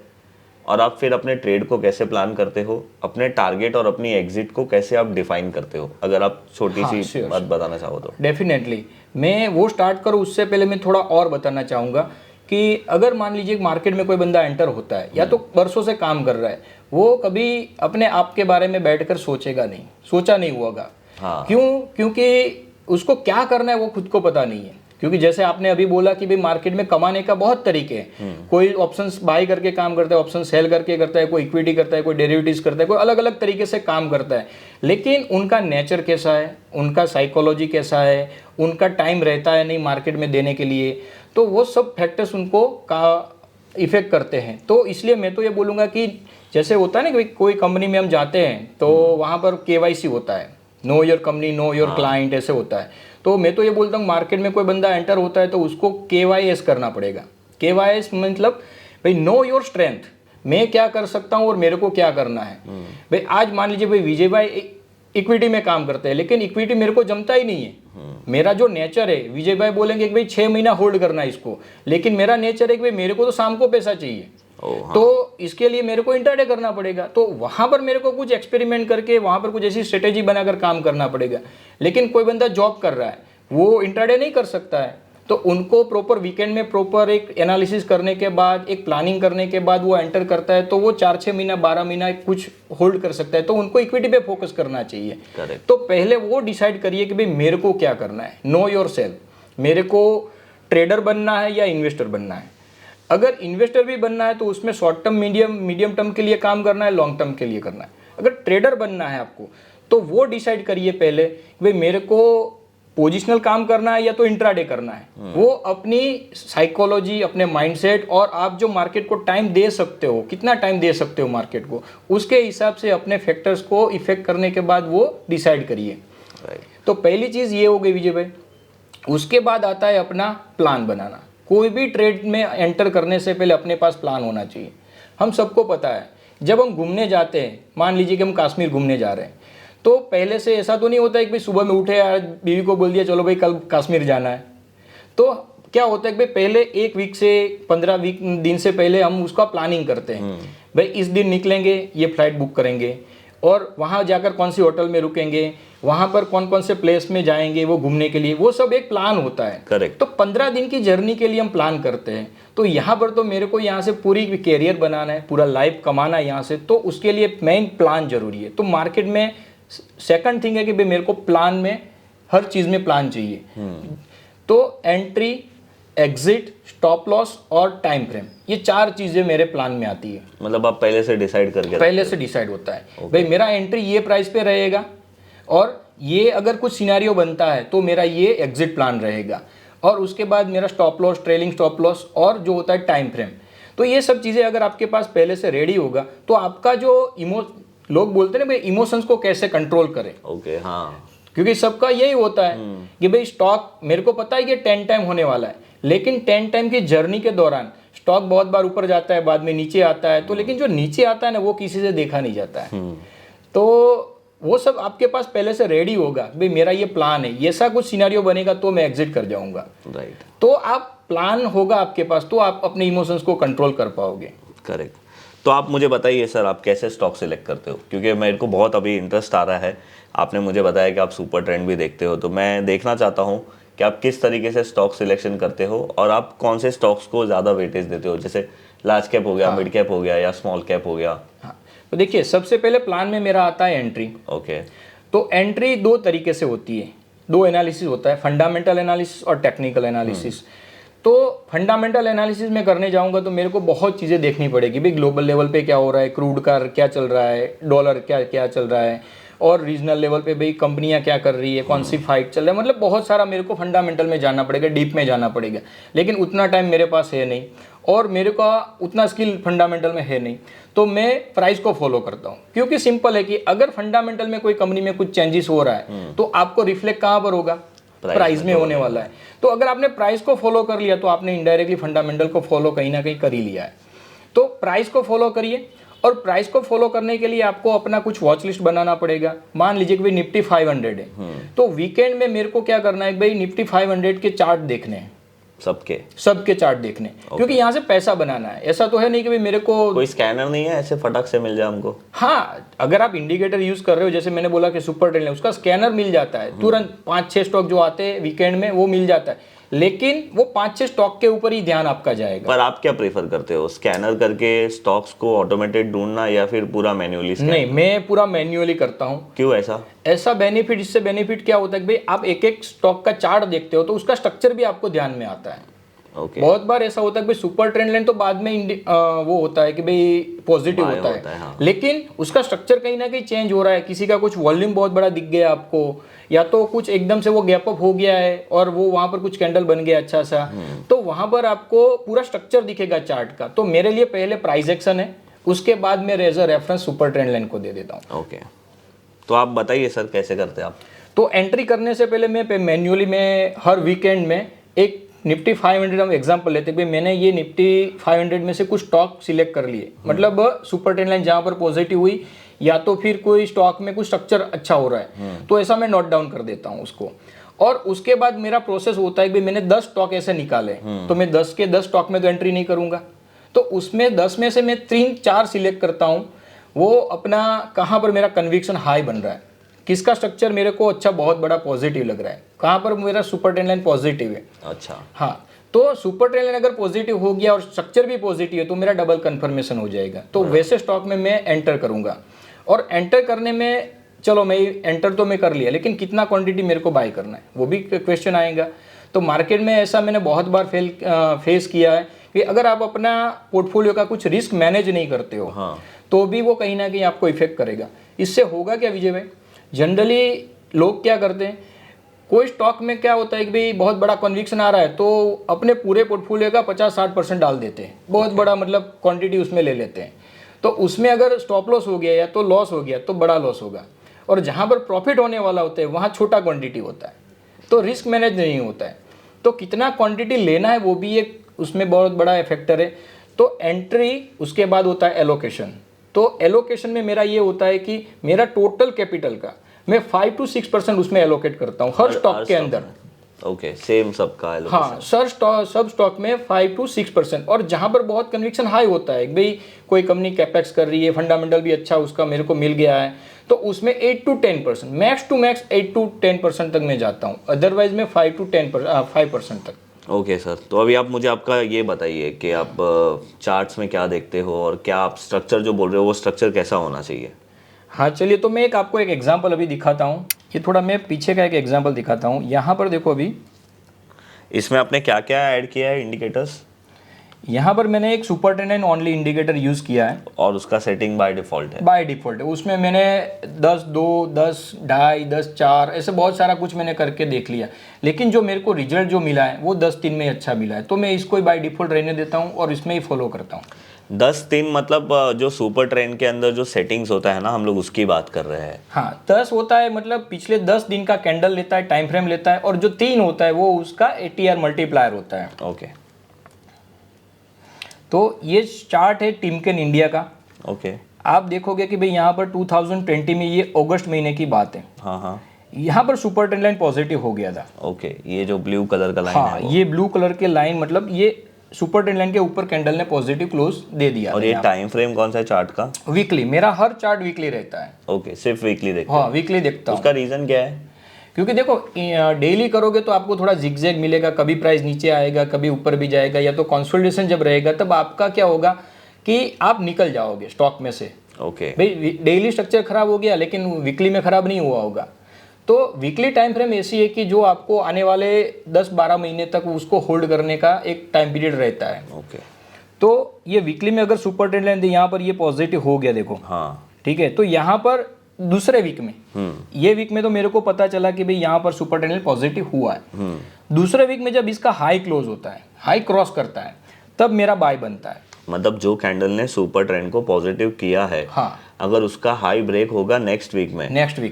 और आप फिर अपने ट्रेड को कैसे प्लान करते हो, अपने टारगेट और अपनी एग्जिट को कैसे आप डिफाइन करते हो, अगर आप छोटी सी बात बताना चाहो तो। डेफिनेटली, मैं वो स्टार्ट करूँ उससे पहले मैं थोड़ा और बताना चाहूँगा कि अगर मान लीजिए मार्केट में कोई बंदा एंटर होता है या तो वर्षों से काम कर रहा है, वो कभी अपने आप के बारे में बैठकर सोचेगा नहीं, सोचा नहीं होगा। हाँ। क्यों? क्योंकि उसको क्या करना है वो खुद को पता नहीं है। क्योंकि जैसे आपने अभी बोला कि भाई मार्केट में कमाने का बहुत तरीके हैं, कोई ऑप्शंस बाय करके काम करता है, ऑप्शन सेल करके करता है, कोई इक्विटी करता है, कोई डेरिवेटिव्स करता है, कोई अलग अलग तरीके से काम करता है। लेकिन उनका नेचर कैसा है, उनका साइकोलॉजी कैसा है, उनका टाइम रहता है नहीं मार्केट में देने के लिए, तो वो सब फैक्टर्स उनको का इफेक्ट करते हैं। तो इसलिए मैं तो ये बोलूँगा कि जैसे होता है ना कि कोई कंपनी में हम जाते हैं तो वहाँ पर KYC होता है, know your company know your client, ऐसे होता है। तो मैं तो ये बोलता हूँ मार्केट में कोई बंदा एंटर होता है तो उसको KYS करना पड़ेगा। KYS मतलब भाई नो योर स्ट्रेंथ, मैं क्या कर सकता हूँ और मेरे को क्या करना है। भाई आज मान लीजिए भाई विजय भाई इक्विटी में काम करते हैं, लेकिन इक्विटी मेरे को जमता ही नहीं है। मेरा जो नेचर है, विजय भाई बोलेंगे कि भाई 6 महीना होल्ड करना है इसको, लेकिन मेरा नेचर है कि भाई मेरे को तो शाम को पैसा चाहिए। तो इसके लिए मेरे को इंटरडे करना पड़ेगा। तो वहां पर मेरे को कुछ एक्सपेरिमेंट करके वहां पर कुछ ऐसी स्ट्रेटेजी बनाकर काम करना पड़ेगा। लेकिन कोई बंदा जॉब कर रहा है, वो इंट्राडे नहीं कर सकता है। तो उनको प्रॉपर वीकेंड में प्रॉपर एक एनालिसिस करने के बाद, एक प्लानिंग करने के बाद वो एंटर करता है, तो वो 4-6 महीना 12 महीना कुछ होल्ड कर सकता है। तो उनको इक्विटी पे फोकस करना चाहिए। Correct. तो पहले वो डिसाइड करिए कि भाई मेरे को क्या करना है। नो योर सेल्फ, मेरे को ट्रेडर बनना है या इन्वेस्टर बनना है। अगर इन्वेस्टर भी बनना है तो उसमें शॉर्ट टर्म, मीडियम टर्म के लिए काम करना है, लॉन्ग टर्म के लिए करना है। अगर ट्रेडर बनना है आपको, तो वो डिसाइड करिए पहले भाई मेरे को पोजिशनल काम करना है या तो इंट्राडे करना है। वो अपनी साइकोलॉजी, अपने माइंडसेट और आप जो मार्केट को टाइम दे सकते हो, कितना टाइम दे सकते हो मार्केट को, उसके हिसाब से अपने फैक्टर्स को इफेक्ट करने के बाद वो डिसाइड करिए। तो पहली चीज़ ये हो गई विजय भाई। उसके बाद आता है अपना प्लान बनाना। कोई भी ट्रेड में एंटर करने से पहले अपने पास प्लान होना चाहिए। हम सबको पता है, जब हम घूमने जाते हैं, मान लीजिए कि हम कश्मीर घूमने जा रहे हैं, तो पहले से ऐसा तो नहीं होता है कि भाई सुबह में उठे, आज बीवी को बोल दिया चलो भाई कल कश्मीर जाना है। तो क्या होता है कि भाई पहले 1 वीक से 15 दिन से पहले हम उसका प्लानिंग करते हैं। भाई इस दिन निकलेंगे, ये फ्लाइट बुक करेंगे और वहाँ जाकर कौन सी होटल में रुकेंगे, वहाँ पर कौन कौन से प्लेस में जाएंगे वो घूमने के लिए, वो सब एक प्लान होता है। करेक्ट। तो 15 दिन की जर्नी के लिए हम प्लान करते हैं। तो यहाँ पर तो मेरे को यहाँ से पूरी कैरियर बनाना है, पूरा लाइफ कमाना है यहाँ से, तो उसके लिए मेन प्लान जरूरी है। तो मार्केट में सेकंड थिंग है कि भाई मेरे को प्लान में, हर चीज़ में प्लान चाहिए। तो एंट्री, एग्जिट, स्टॉप लॉस और टाइम फ्रेम, ये 4 चीज़ें मेरे प्लान में आती है। मतलब आप पहले से डिसाइड करके पहले से डिसाइड होता है भाई मेरा एंट्री ये प्राइस पे रहेगा, और ये अगर कुछ सिनेरियो बनता है तो मेरा ये एग्जिट प्लान रहेगा, और उसके बाद मेरा stop loss, trailing stop loss, और जो होता है टाइम फ्रेम। तो ये सब चीज़ें अगर आपके पास पहले से रेडी होगा, तो आपका जो लोग बोलते हैं ना भाई इमोशंस को कैसे कंट्रोल करें। ओके, हाँ। क्योंकि सबका यही होता है कि भाई स्टॉक, मेरे को पता है कि 10 टाइम होने वाला है, लेकिन 10 टाइम की जर्नी के दौरान स्टॉक बहुत बार ऊपर जाता है, बाद में नीचे आता है। तो लेकिन जो नीचे आता है ना, वो किसी से देखा नहीं जाता है। तो वो सब आपके पास पहले से रेडी होगा, भाई मेरा ये प्लान है, ये ऐसा कुछ सिनेरियो बनेगा तो मैं एग्जिट कर जाऊंगा। राइट। तो आप प्लान होगा आपके पास, तो आप अपने इमोशंस को कंट्रोल कर पाओगे। करेक्ट। तो आप मुझे बताइए सर, आप कैसे स्टॉक सिलेक्ट करते हो? क्योंकि मेरे को बहुत अभी इंटरेस्ट आ रहा है। आपने मुझे बताया कि आप सुपर ट्रेंड भी देखते हो, तो मैं देखना चाहता हूँ कि आप किस तरीके से स्टॉक सिलेक्शन करते हो और आप कौन से स्टॉक्स को ज़्यादा वेटेज देते हो, जैसे लार्ज कैप हो गया, मिड कैप हो गया या स्मॉल कैप हो गया। हाँ, तो देखिए सबसे पहले प्लान में मेरा आता है एंट्री। ओके। तो एंट्री 2 तरीके से होती है, 2 एनालिसिस होता है, फंडामेंटल एनालिसिस और टेक्निकल एनालिसिस। तो फंडामेंटल एनालिसिस में करने जाऊंगा तो मेरे को बहुत चीज़ें देखनी पड़ेगी, भाई ग्लोबल लेवल पे क्या हो रहा है, क्रूड का क्या चल रहा है, डॉलर क्या क्या चल रहा है, और रीजनल लेवल पे भाई कंपनियां क्या कर रही है, कौन सी फाइट चल रहा है। मतलब बहुत सारा मेरे को फंडामेंटल में जानना पड़ेगा, डीप में जाना पड़ेगा। लेकिन उतना टाइम मेरे पास है नहीं, और मेरे को उतना स्किल फंडामेंटल में है नहीं, तो मैं प्राइस को फॉलो करता हूँ। क्योंकि सिंपल है कि अगर फंडामेंटल में कोई कंपनी में कुछ चेंजेस हो रहा है तो आपको रिफ्लेक्ट कहाँ पर होगा, प्राइस में होने वाला है। तो अगर आपने प्राइस को फॉलो कर लिया तो आपने इनडायरेक्टली फंडामेंटल को फॉलो कहीं ना कहीं कर ही लिया है। तो प्राइस को फॉलो करिए, और प्राइस को फॉलो करने के लिए आपको अपना कुछ वॉच लिस्ट बनाना पड़ेगा। मान लीजिए कि भाई निफ्टी 500 है, तो वीकेंड में मेरे को क्या करना है, भाई निफ्टी 500 के चार्ट देखने हैं, सबके चार्ट देखने, क्योंकि यहाँ से पैसा बनाना है। ऐसा तो है नहीं कि भाई मेरे को कोई स्कैनर नहीं है ऐसे फटक से मिल जाए हमको। हाँ, अगर आप इंडिकेटर यूज कर रहे हो, जैसे मैंने बोला कि सुपर ट्रेंड है, उसका स्कैनर मिल जाता है तुरंत। 5-6 स्टॉक जो आते हैं वीकेंड में वो मिल जाता है, लेकिन वो 5-6 स्टॉक के ऊपर ही ध्यान आपका जाएगा। पर आप क्या प्रेफर करते हो, स्कैनर करके स्टॉक्स को ऑटोमेटेड ढूंढना या फिर पूरा मैन्युअली? नहीं, मैं पूरा मैन्युअली करता हूँ। क्यों ऐसा? ऐसा बेनिफिट, इससे बेनिफिट क्या होता है कि भाई आप एक एक स्टॉक का चार्ट देखते हो तो उसका स्ट्रक्चर भी आपको ध्यान में आता है। Okay. बहुत बार ऐसा होता है कि सुपर ट्रेंड लाइन तो बाद में वो होता है कि भाई पॉजिटिव होता है, हाँ। लेकिन उसका स्ट्रक्चर कहीं ना कहीं चेंज हो रहा है। किसी का कुछ वॉल्यूम बहुत बड़ा दिख गया आपको, या तो कुछ एकदम से वो गैप अप हो गया है और वो वहां पर कुछ कैंडल बन गया अच्छा सा, तो वहां पर आपको पूरा स्ट्रक्चर दिखेगा चार्ट का। तो मेरे लिए पहले प्राइस एक्शन है, उसके बाद मैं as a reference super trend line को दे देता हूँ। ओके, तो आप बताइए सर कैसे करते हैं आप? तो एंट्री करने से पहले मैं मैन्युअली में हर वीकेंड में एक निफ्टी 500, हम एग्जांपल लेते हैं, मैंने ये निफ्टी 500 में से कुछ स्टॉक सिलेक्ट कर लिए, मतलब सुपर ट्रेंड लाइन जहाँ पर पॉजिटिव हुई, या तो फिर कोई स्टॉक में कुछ स्ट्रक्चर अच्छा हो रहा है, तो ऐसा मैं नोट डाउन कर देता हूँ उसको। और उसके बाद मेरा प्रोसेस होता है कि मैंने 10 स्टॉक ऐसे निकाले, तो मैं 10 के 10 स्टॉक में तो एंट्री नहीं करूंगा, तो उसमें 10 में से मैं 3-4 सिलेक्ट करता हूँ। वो अपना कहाँ पर मेरा कन्विक्शन हाई बन रहा है, किसका स्ट्रक्चर मेरे को अच्छा बहुत बड़ा पॉजिटिव लग रहा है, कहाँ पर मेरा सुपर ट्रेंड लाइन पॉजिटिव है। अच्छा। हाँ, तो सुपर ट्रेंड लाइन अगर पॉजिटिव हो गया और स्ट्रक्चर भी पॉजिटिव है तो मेरा डबल कंफर्मेशन हो जाएगा। तो वैसे स्टॉक में मैं एंटर करूंगा, और एंटर करने में चलो मैं एंटर तो मैं कर लिया, लेकिन कितना क्वांटिटी मेरे को बाय करना है वो भी क्वेश्चन आएगा। तो मार्केट में ऐसा मैंने बहुत बार फेस किया है कि अगर आप अपना पोर्टफोलियो का कुछ रिस्क मैनेज नहीं करते हो, हाँ। तो भी वो कहीं ना कहीं आपको इफेक्ट करेगा। इससे होगा क्या विजय भाई, जनरली लोग क्या करते हैं, कोई स्टॉक में क्या होता है कि भाई बहुत बड़ा कन्विक्शन आ रहा है तो अपने पूरे पोर्टफोलियो का 50-60% डाल देते हैं, बहुत बड़ा मतलब क्वांटिटी उसमें ले लेते हैं। तो उसमें अगर स्टॉप लॉस हो गया या तो लॉस हो गया तो बड़ा लॉस होगा, और जहाँ पर प्रॉफिट होने वाला होता है वहाँ छोटा क्वांटिटी होता है, तो रिस्क मैनेज नहीं होता है। तो कितना क्वांटिटी लेना है वो भी एक उसमें बहुत बड़ा फैक्टर है। तो एंट्री, उसके बाद होता है एलोकेशन। तो एलोकेशन में मेरा ये होता है कि मेरा टोटल कैपिटल का मैं 5 to 6% उसमें एलोकेट करता हूँ हर स्टॉक के अंदर। ओके, सेम सबका allocation। हाँ, सब स्टॉक में 5 to 6%। और जहाँ पर बहुत कन्विक्शन हाई होता है भाई कोई कंपनी कैपेक्स कर रही है, फंडामेंटल भी अच्छा उसका मेरे को मिल गया है, तो उसमें 8 to 10%, max to max 8 to 10% तक मैं जाता हूँ, अदरवाइज में 5% तक। ओके सर, तो अभी आप मुझे आपका ये बताइए कि आप चार्ट्स में क्या देखते हो, और क्या आप स्ट्रक्चर जो बोल रहे हो वो स्ट्रक्चर कैसा होना चाहिए? हाँ चलिए, तो मैं आपको एक एग्जांपल अभी दिखाता हूँ। ये थोड़ा मैं पीछे का एक एग्जांपल दिखाता हूँ। यहाँ पर देखो, अभी इसमें आपने क्या क्या ऐड किया है इंडिकेटर्स? यहाँ पर मैंने एक super trend line only indicator use किया है, और उसका सेटिंग बाय डिफ़ॉल्ट है? बाय डिफ़ॉल्ट है। उसमें मैंने 10-2, 10-2.5, 10-4 ऐसे बहुत सारा कुछ मैंने करके देख लिया, लेकिन जो मेरे को रिजल्ट जो मिला है वो 10-3 में अच्छा मिला है, तो मैं इसको ही बाय डिफ़ॉल्ट रहने देता हूँ और इसमें ही फॉलो करता हूँ। 10-3 मतलब जो सुपर ट्रेंड के अंदर जो सेटिंग्स होता है ना, हम लोग उसकी बात कर रहे हैं। हाँ, 10 होता है मतलब पिछले 10 दिन का कैंडल लेता है, टाइम फ्रेम लेता है, और जो 3 होता है वो उसका ATR मल्टीप्लायर होता है। ओके। तो ये चार्ट है टिमकेन इंडिया का। ओके। आप देखोगे कि भाई यहाँ पर 2020 में, ये अगस्त महीने की बात है, हाँ हाँ। यहाँ पर सुपर ट्रेंड लाइन पॉजिटिव हो गया था। ओके, ये जो ब्लू कलर का लाइन हाँ, है वो। ये ब्लू कलर के लाइन मतलब ये सुपर ट्रेंड लाइन के ऊपर कैंडल ने पॉजिटिव क्लोज दे दिया। और ये टाइम फ्रेम कौन सा है चार्ट का? वीकली, मेरा हर चार्ट वीकली रहता है। ओके, सिर्फ वीकली देखते हाँ, वीकली देखता हूँ। उसका रीजन क्या है? क्योंकि देखो डेली करोगे तो आपको थोड़ा जिगजैग मिलेगा, कभी प्राइस नीचे आएगा, कभी ऊपर भी जाएगा, या तो कंसोलिडेशन जब रहेगा तब आपका क्या होगा कि आप निकल जाओगे स्टॉक में से। ओके। भाई डेली स्ट्रक्चर खराब हो गया लेकिन वीकली में खराब नहीं हुआ होगा। तो वीकली टाइम फ्रेम ऐसी है कि जो आपको आने वाले 10-12 महीने तक उसको होल्ड करने का एक टाइम पीरियड रहता है। ओके। तो ये वीकली में अगर सुपर ट्रेंड लाइन यहाँ पर ये पॉजिटिव हो गया, देखो। हाँ। ठीक है, तो यहाँ पर दूसरे वीक में, ये वीक में तो मेरे को पता चला कि भाई यहाँ पर सुपर ट्रेंड लाइन पॉजिटिव हुआ है। दूसरे वीक में जब इसका हाई क्लोज होता है, हाई क्रॉस करता है, तब मेरा बाय बनता है। मतलब जो कैंडल ने सुपर ट्रेंड को पॉजिटिव किया है, हाँ, अगर उसका हाई ब्रेक होगा नेक्स्ट वीक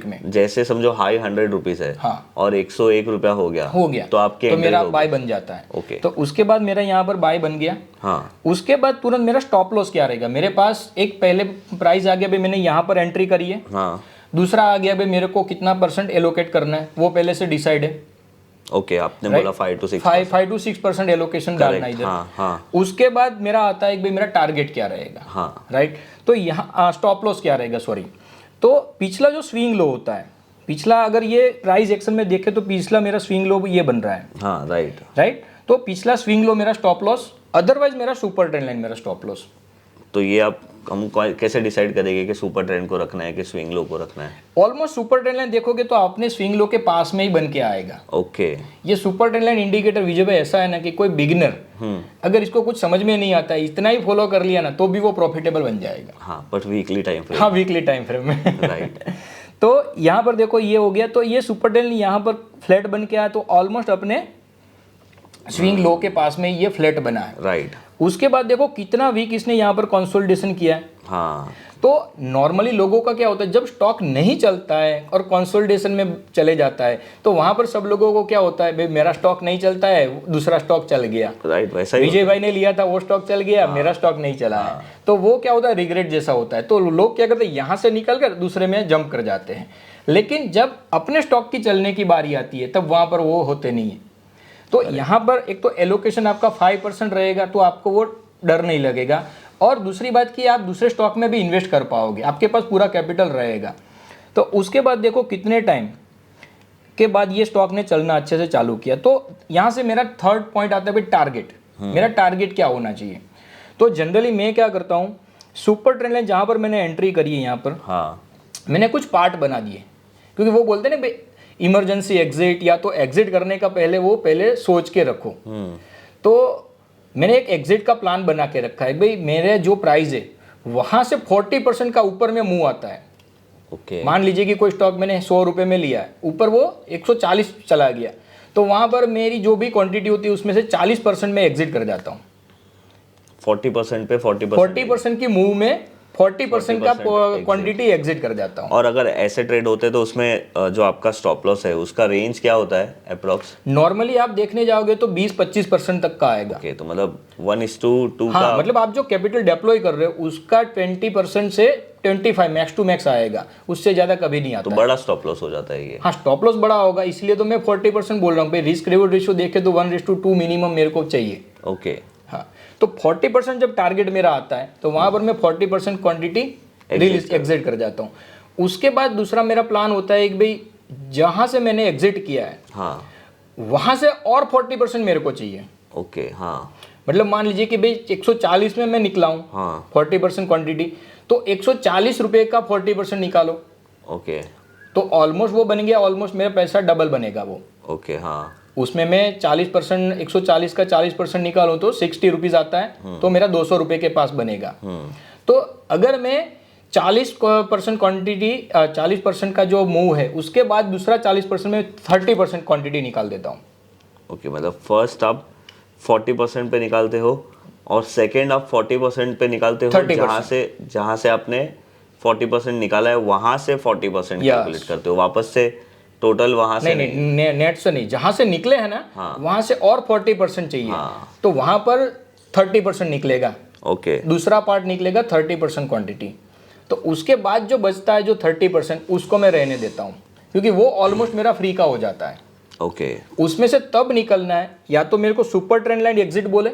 में, जैसे समझो हाई 100 रुपीज है, हाँ, और 101 रुपया हो गया, तो आपके तो मेरा बाय बन जाता है। ओके। तो उसके बाद मेरा यहाँ पर बाय बन गया। हाँ। उसके बाद तुरंत मेरा स्टॉप लॉस क्या रहेगा, मेरे पास एक पहले प्राइस आ गया भाई, मैंने यहाँ पर एंट्री करी है। हाँ। दूसरा आ गया भाई, मेरे को कितना % एलोकेट करना है वो पहले से डिसाइड है। ओके, आपने बोला 5 to 6% एलोकेशन डालना इधर। हाँ, हाँ। उसके बाद मेरा आता है कि भाई मेरा टारगेट क्या रहेगा। हाँ। राइट, तो यहाँ स्टॉप लॉस क्या रहेगा, सॉरी। तो पिछला जो स्विंग लो होता है, पिछला अगर ये प्राइस एक्शन में देखे तो पिछला मेरा स्विंग लो ये बन रहा है। हाँ, राइट, तो पिछला स्विंग लो मेरा स्टॉप लॉस, अदरवाइज मेरा सुपर ट्रेंड लाइन मेरा स्टॉप लॉस। तो ये आप हम कैसे डिसाइड करेंगे कि सुपर ट्रेंड को रखना है कि स्विंग लो को रखना है? ऑलमोस्ट सुपर ट्रेंड लाइन देखोगे तो अपने स्विंग लो के पास में ही बन के आएगा। ओके। ये सुपर ट्रेंड लाइन इंडिकेटर विजय भाई ऐसा है ना कि कोई बिगिनर अगर इसको कुछ समझ में नहीं आता है, इतना ही फॉलो कर लिया ना, तो भी वो प्रॉफिटेबल बन जाएगा। हाँ, बट वीकली टाइम फ्रेम। हाँ, वीकली टाइम फ्रेम में। राइट। तो यहाँ पर देखो ये हो गया, तो ये सुपर ट्रेंड यहाँ पर फ्लैट बन के आया, तो ऑलमोस्ट अपने स्विंग लो के पास में ये फ्लैट बना है। राइट। उसके बाद देखो कितना वीक इसने यहाँ पर कंसोलिडेशन किया है। हाँ। तो नॉर्मली लोगों का क्या होता है, जब स्टॉक नहीं चलता है और कंसोलिडेशन में चले जाता है, तो वहां पर सब लोगों को क्या होता है, भाई मेरा स्टॉक नहीं चलता है, दूसरा स्टॉक चल गया। राइट, वैसा ही विजय भाई ने लिया था वो स्टॉक चल गया, मेरा स्टॉक नहीं चला है, तो वो क्या होता है, रिग्रेट जैसा होता है। तो लोग क्या करते हैं, यहाँ से निकल कर दूसरे में जंप कर जाते हैं। लेकिन जब अपने स्टॉक की चलने की बारी आती है तब वहां पर वो होते नहीं है। तो यहाँ पर एक तो एलोकेशन आपका 5% रहेगा, तो आपको वो डर नहीं लगेगा। और दूसरी बात कि आप दूसरे स्टॉक में भी इन्वेस्ट कर पाओगे, आपके पास पूरा कैपिटल रहेगा। तो उसके बाद देखो कितने टाइम के बाद ये स्टॉक ने चलना अच्छे से चालू किया। तो यहाँ से मेरा थर्ड पॉइंट आता है भाई टारगेट। मेरा टारगेट क्या होना चाहिए? तो जनरली मैं क्या करता हूँ, सुपर ट्रेंड लाइन जहाँ पर मैंने एंट्री करी है यहाँ पर हाँ, मैंने कुछ पार्ट बना दिए, क्योंकि वो बोलते हैं ना भाई इमरजेंसी एग्जिट, या तो एग्जिट करने का पहले सोच के रखो। तो मैंने एक एग्जिट का प्लान बना के रखा है भाई, मेरे जो प्राइस है वहाँ से 40% का ऊपर में मूव आता है। ओके, मान लीजिए कि कोई स्टॉक मैंने 100 रुपये में लिया है, ऊपर वो 140 चला गया, तो वहाँ पर मेरी जो भी क्वांटिटी होती है उसमें से 40% में एग्जिट कर जाता हूँ। 40% पे 40% की मूव में 40% का क्वांटिटी एग्जिट कर जाता हूँ। और अगर ऐसे ट्रेड होते तो उसमें जो आपका स्टॉप लॉस है उसका रेंज क्या होता है अप्रोक्स? नॉर्मली आप देखने जाओगे तो 20-25% तक का आएगा। ओके, तो मतलब 1:2 हाँ, का, मतलब आप जो कैपिटल डिप्लॉय कर रहे हो उसका 20% से 25 मैक्स टू मैक्स आएगा, उससे ज्यादा कभी नहीं आता तो बड़ा स्टॉप लॉस हो जाता है ये। हाँ, स्टॉप लॉस बड़ा होगा, इसलिए तो मैं 40% बोल रहा हूँ भाई। रिस्क रिवॉर्ड रेशियो देखे तो 1:2 मिनिमम मेरे को चाहिए। ओके, हाँ, तो 40% जब टारगेट मेरा आता है तो वहां पर मैं 40% क्वांटिटी रिलीज एग्जिट कर जाता हूँ। उसके बाद दूसरा मेरा प्लान होता है कि भाई जहां से मैंने एग्जिट किया है हाँ, वहां से और 40% मेरे को चाहिए। ओके, हाँ, मतलब मान लीजिए कि भाई 140 में मैं निकला हूँ, हाँ, 40% क्वांटिटी, तो 140 रुपये का 40% निकालो, ओके, तो ऑलमोस्ट वो बन गया, ऑलमोस्ट मेरा पैसा डबल बनेगा वो। ओके, हाँ, उसमें मैं 40%, 140 का 40% निकालूं तो 60 रुपीज़ आता है, तो मेरा 200 रुपये के पास बनेगा। तो अगर मैं 40% क्वांटिटी, 40% का जो मूव है उसके बाद दूसरा 40% में 30% क्वांटिटी निकाल देता हूँ। ओके, मतलब फर्स्ट आप 40% पे निकालते हो और सेकंड आप 40% पे निकालते हो, 30%। जहाँ से आपने 40% निकाला है वहाँ से 40% कैलकुलेट करते हो, वापस से टोटल वहाँ से नहीं, नेट से नहीं, जहाँ से निकले हैं ना, हाँ, वहाँ से और 40% चाहिए, हाँ, तो वहाँ पर 30% निकलेगा। ओके, दूसरा पार्ट निकलेगा 30% क्वांटिटी। तो उसके बाद जो बचता है जो 30%, उसको मैं रहने देता हूँ, क्योंकि वो ऑलमोस्ट मेरा फ्री का हो जाता है। ओके, उसमें से तब निकलना है या तो मेरे को सुपर ट्रेंड लाइन एग्जिट बोले,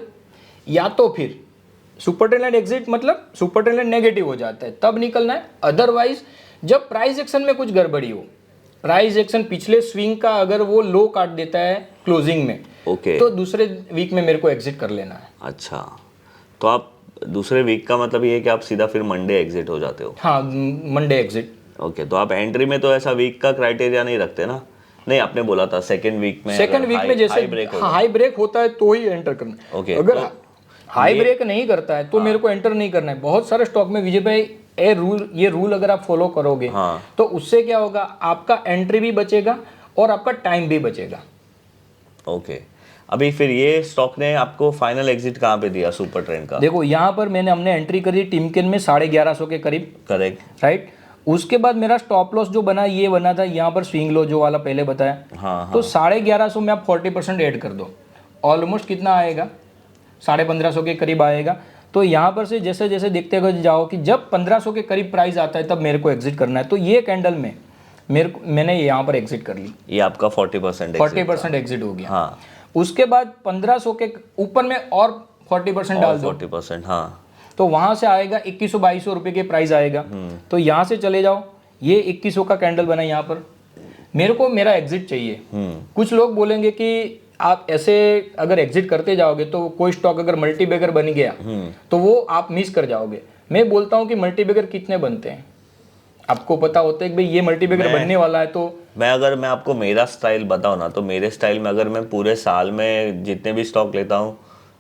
या तो फिर सुपर ट्रेंड लाइन एग्जिट मतलब सुपर ट्रेंड लाइन नेगेटिव हो जाता है तब निकलना है। अदरवाइज जब प्राइस एक्शन में कुछ गड़बड़ी हो, प्राइस एक्शन पिछले स्विंग का अगर वो लो काट देता है क्लोजिंग में, ओके, तो दूसरे वीक में मेरे को एग्जिट कर लेना है। अच्छा, तो आप दूसरे वीक का मतलब ये है कि आप सीधा फिर मंडे एग्जिट हो जाते हो? हाँ, मंडे एग्जिट। ओके, तो आप एंट्री में तो ऐसा वीक का क्राइटेरिया नहीं रखते ना? नहीं, आपने बोला था सेकंड वीक में, जैसे हाई ब्रेक होता है तो ही एंटर करना। ओके, अगर हाई ब्रेक नहीं करता है तो मेरे को एंटर नहीं करना है। बहुत सारे स्टॉक में विजय भाई ये रूल अगर आप फॉलो करोगे, तो उससे क्या होगा, आपका एंट्री भी बचेगा और आपका टाइम भी बचेगा। ओके, अभी फिर ये स्टॉक ने आपको फाइनल एग्जिट कहाँ पे दिया सुपर ट्रेंड का? देखो यहाँ पर हमने एंट्री करी टिमकेन में 1150 के करीब, करेक्ट, राइट। उसके बाद मेरा स्टॉप लॉस जो बना ये बना था यहाँ पर स्विंग लो जो वाला पहले बताया। हाँ, तो 1150 में आप 40% ऐड कर दो, ऑलमोस्ट कितना आएगा, 1550 के करीब आएगा। तो यहाँ पर से जैसे जैसे देखते हुए जाओ कि जब 1500 के करीब प्राइस आता है तब मेरे को एग्जिट करना है। तो ये कैंडल में मैंने यहाँ पर एग्जिट कर ली, ये आपका 40% एग्जिट हो गया। हाँ, उसके बाद 1500 के ऊपर में और 40% डाल दो, 40%, हाँ, तो वहां से आएगा 2100-2200 रुपये के प्राइस आएगा। तो यहाँ से चले जाओ, ये 2100 का कैंडल बना, यहाँ पर मेरे को मेरा एग्जिट चाहिए। कुछ लोग बोलेंगे कि आप ऐसे अगर एग्जिट करते जाओगे तो कोई स्टॉक अगर मल्टीबैगर बन गया तो वो आप मिस कर जाओगे। मैं बोलता हूँ कि मल्टीबैगर कितने बनते हैं आपको पता होता है कि भाई ये मल्टीबैगर बनने वाला है। तो अगर मैं आपको मेरा स्टाइल बताऊँ ना, तो मेरे स्टाइल में अगर मैं पूरे साल में जितने भी स्टॉक लेता हूँ,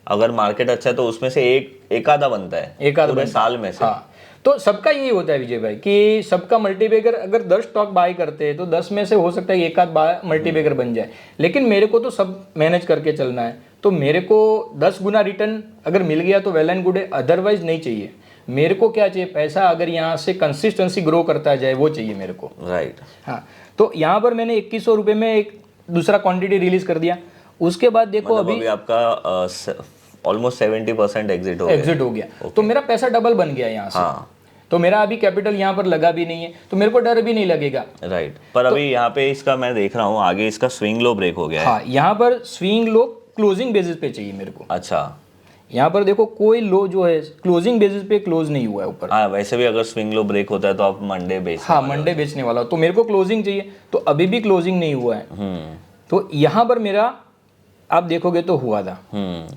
अगर मार्केट अच्छा है तो उसमें से एक आधा बनता है, पूरे साल में से। हाँ, तो सबका यही होता है विजय भाई कि सबका मल्टीबैगर अगर 10 स्टॉक बाय करते हैं तो 10 में से हो सकता है एक आध मल्टीबैगर बन जाए। लेकिन मेरे को तो सब मैनेज करके चलना है, तो मेरे को 10 गुना रिटर्न अगर मिल गया तो वेल एंड गुड है, अदरवाइज नहीं चाहिए। मेरे को क्या चाहिए, पैसा अगर यहाँ से कंसिस्टेंसी ग्रो करता जाए वो चाहिए मेरे को, राइट। हाँ, तो यहाँ पर मैंने 2100 रुपये में एक दूसरा क्वांटिटी रिलीज कर दिया। उसके बाद देखो मतलब अभी आपका ऑलमोस्ट 70% एग्जिट हो गया। तो मेरा पैसा डबल बन गया यहाँ से। हाँ, तो मेरा अभी कैपिटल यहाँ पर लगा भी नहीं है, तो मेरे को डर भी नहीं लगेगा, राइट। पर अभी यहाँ पे इसका मैं देख रहा हूँ आगे इसका स्विंग लो ब्रेक हो गया है। हाँ, यहाँ पर स्विंग लो क्लोजिंग बेसिस पे चाहिए मेरे को। अच्छा, यहाँ पर देखो कोई लो जो है क्लोजिंग बेसिस पे क्लोज नहीं हुआ है ऊपर। हाँ, वैसे भी अगर स्विंग लो ब्रेक होता है तो आप मंडे बेच। हाँ, मंडे बेचने वाला, तो मेरे को क्लोजिंग चाहिए, तो अभी भी क्लोजिंग नहीं हुआ है। तो यहाँ पर मेरा आप देखोगे तो हुआ था,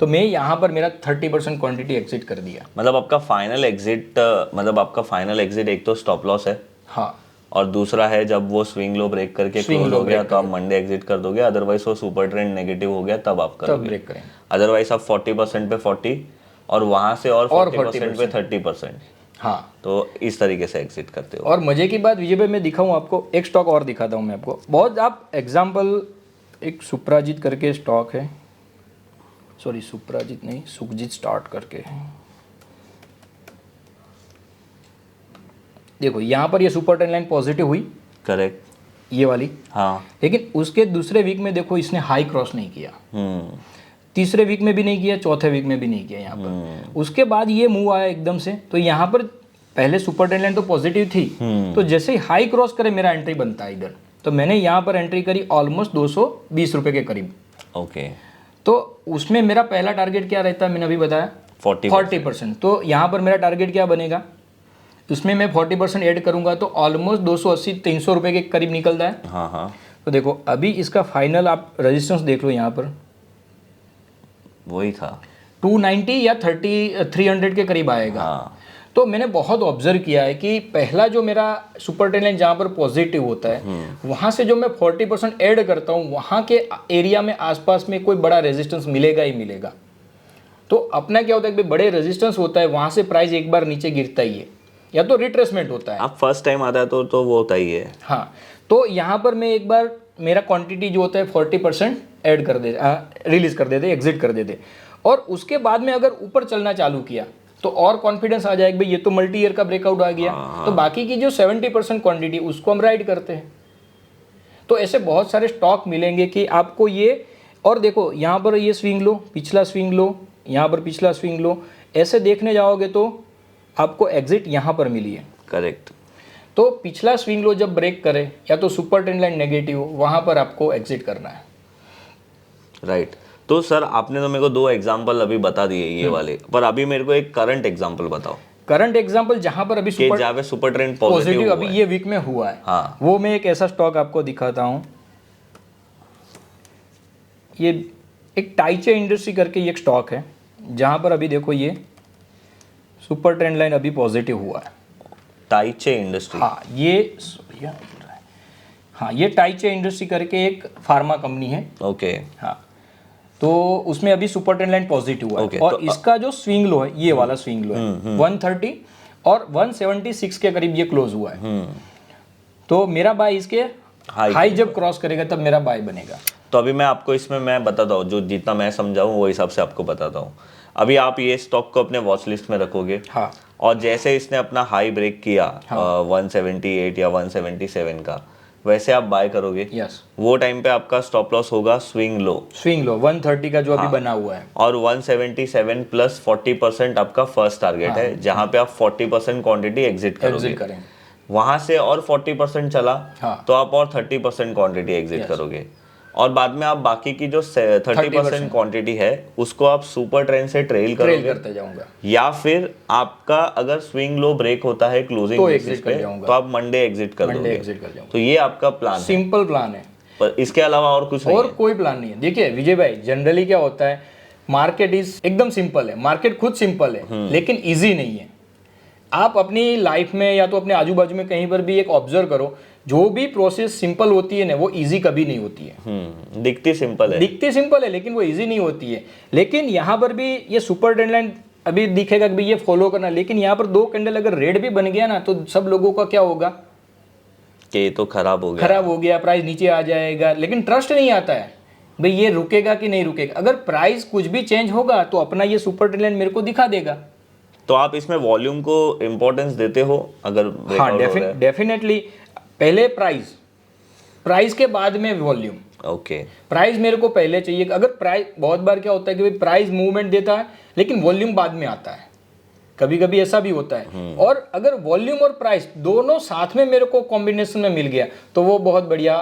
तो मैं यहाँ पर मेरा 30% क्वांटिटी एग्जिट कर दिया। मतलब आपका फाइनल एग्जिट एक तो स्टॉप लॉस है, हाँ, और दूसरा है जब वो स्विंग लो ब्रेक करके क्लोज हो गया तो आप मंडे एग्जिट कर दोगे, अदरवाइज वो सुपर ट्रेंड नेगेटिव हो गया तब आप करोगे, ब्रेक करेंगे। अदरवाइज आप 40% पे 40 और वहां से और 40% पे 30%। हाँ, तो इस तरीके से एग्जिट करते हो। और मजे की बात विजय भाई, मैं दिखाऊं आपको एक स्टॉक और दिखाता हूँ मैं आपको, बहुत आप एग्जाम्पल, एक सुप्राजीत करके स्टॉक है, सॉरी सुप्राजीत नहीं, सुखजीत स्टार्ट करके है। देखो यहाँ पर ये सुपर ट्रेंड लाइन पॉजिटिव हुई, करेक्ट, ये वाली, हाँ, लेकिन उसके दूसरे वीक में देखो इसने हाई क्रॉस नहीं किया, तीसरे वीक में भी नहीं किया, चौथे वीक में भी नहीं किया यहाँ पर। उसके बाद ये मूव आया एकदम से, तो यहाँ पर पहले सुपर ट्रेंड लाइन तो पॉजिटिव थी, तो जैसे ही हाई क्रॉस करे मेरा एंट्री बनता है इधर, तो मैंने यहाँ पर एंट्री करी ऑलमोस्ट 220 रुपए के करीब। ओके, तो उसमें मेरा पहला टारगेट क्या रहता है, मैंने अभी बताया 40%। तो यहाँ पर मेरा टारगेट क्या बनेगा, उसमें मैं 40% ऐड करूंगा तो ऑलमोस्ट 280-300 रुपए के करीब निकलता है। हाँ हाँ, तो देखो अभी इसका फाइनल आप रेजिस्टेंस देख लो, यहाँ पर वही था 290 या 300 के करीब आएगा। हाँ। तो मैंने बहुत ऑब्जर्व किया है कि पहला जो मेरा सुपर ट्रेंड लाइन जहाँ पर पॉजिटिव होता है, वहाँ से जो मैं 40% ऐड करता हूँ, वहाँ के एरिया में आसपास में कोई बड़ा रेजिस्टेंस मिलेगा ही मिलेगा। तो अपना क्या होता है कि बड़े रेजिस्टेंस होता है, वहाँ से प्राइस एक बार नीचे गिरता ही है या तो रिट्रेसमेंट होता है। आप फर्स्ट टाइम आता है तो वो होता ही है। हाँ, तो यहाँ पर मैं एक बार मेरा क्वांटिटी जो होता है 40% ऐड कर दे, रिलीज कर देते, एग्जिट कर देते, और उसके बाद में अगर ऊपर चलना चालू किया तो और कॉन्फिडेंस आ जाएगा भाई ये तो मल्टी ईयर का ब्रेकआउट आ गया। तो बाकी की जो 70% क्वांटिटी उसको हम राइड करते हैं। तो ऐसे बहुत सारे स्टॉक मिलेंगे कि आपको ये, और देखो यहाँ पर ये स्विंग लो, पिछला स्विंग लो, यहाँ पर पिछला स्विंग लो, ऐसे देखने जाओगे तो आपको एग्जिट यहाँ पर मिली है। करेक्ट। तो पिछला स्विंग लो जब ब्रेक करे या तो सुपर ट्रेंड लाइन नेगेटिव, वहाँ पर आपको एग्जिट करना है। राइट। तो सर आपने तो मेरे को 2 एग्जांपल अभी बता दिए ये वाले, पर अभी मेरे को एक करंट एग्जांपल बताओ। करंट एग्जांपल जहां पर अभी सुपर ट्रेंड पॉजिटिव अभी ये वीक में हुआ है, हाँ। वो मैं एक ऐसा स्टॉक आपको दिखाता हूं। ये एक टाइचे इंडस्ट्री करके ये एक स्टॉक है, जहां पर अभी देखो ये सुपर ट्रेंड लाइन अभी पॉजिटिव हुआ है। टाइचे इंडस्ट्री, हाँ ये टाइचे इंडस्ट्री करके एक फार्मा कंपनी है। ओके, हाँ, तो उसमें अभी सुपर ट्रेंड लाइन पॉजिटिव हुआ है। Okay, और तो इसका जो स्विंग लो है, ये वाला स्विंग लो है 130 और 176 के करीब ये क्लोज हुआ है। तो मेरा बाय इसके हाई जब क्रॉस करेगा तब मेरा बाय बनेगा। तो अभी मैं आपको इसमें मैं बताता हूँ, जो जितना मैं समझाऊँ वो हिसाब से आपको बताता हूँ। अभी आप ये स्टॉक को अपने वॉच लिस्ट में रखोगे, हाँ, और जैसे इसने अपना हाई ब्रेक किया 178 या 177 का, वैसे आप बाय करोगे। यस, वो टाइम पे आपका स्टॉप लॉस होगा स्विंग लो 130 का जो अभी बना हुआ है, और 177 प्लस 40% आपका फर्स्ट टारगेट है, जहां पे आप 40% क्वांटिटी एग्जिट करोगे। वहां से और 40% चला तो आप और 30% क्वांटिटी एग्जिट करोगे, और बाद में आप बाकी की जो 30% क्वांटिटी है उसको आप सुपर ट्रेंड से ट्रेल करते जाऊंगा, या फिर आपका अगर स्विंग लो ब्रेक होता है क्लोजिंग बेसिस पे तो आप मंडे एग्जिट कर दोगे। तो ये आपका प्लान, सिंपल प्लान है, पर इसके अलावा और कुछ नहीं और कोई प्लान नहीं है। देखिए विजय भाई, जनरली क्या होता है, मार्केट इज एकदम सिंपल है, मार्केट खुद सिंपल है लेकिन इजी नहीं है। आप अपनी लाइफ में या तो अपने आजू बाजू में कहीं पर भी एक ऑब्जर्व करो, जो भी प्रोसेस सिंपल होती है ना वो इजी कभी नहीं होती है। दिखती सिंपल है लेकिन वो इजी नहीं होती है। लेकिन यहाँ पर भी ये सुपर ट्रेंड लाइन अभी दिखेगा कि भाई ये फॉलो करना, लेकिन यहाँ पर 2 कैंडल अगर रेड भी बन गया ना तो सब लोगों का क्या होगा कि तो खराब हो गया, प्राइस नीचे आ जाएगा, लेकिन ट्रस्ट नहीं आता है भाई ये रुकेगा कि नहीं रुकेगा। अगर प्राइस कुछ भी चेंज होगा तो अपना ये सुपर ट्रेंड लाइन मेरे को दिखा देगा। तो आप इसमें वॉल्यूम को इम्पोर्टेंस देते हो अगर? हाँ, डेफिनेटली पहले प्राइस के बाद में वॉल्यूम। ओके, प्राइस मेरे को पहले चाहिए। अगर प्राइस, बहुत बार क्या होता है कि भाई प्राइस मूवमेंट देता है लेकिन वॉल्यूम बाद में आता है, कभी कभी ऐसा भी होता है। और अगर वॉल्यूम और प्राइस दोनों साथ में मेरे को कॉम्बिनेशन में मिल गया तो वो बहुत बढ़िया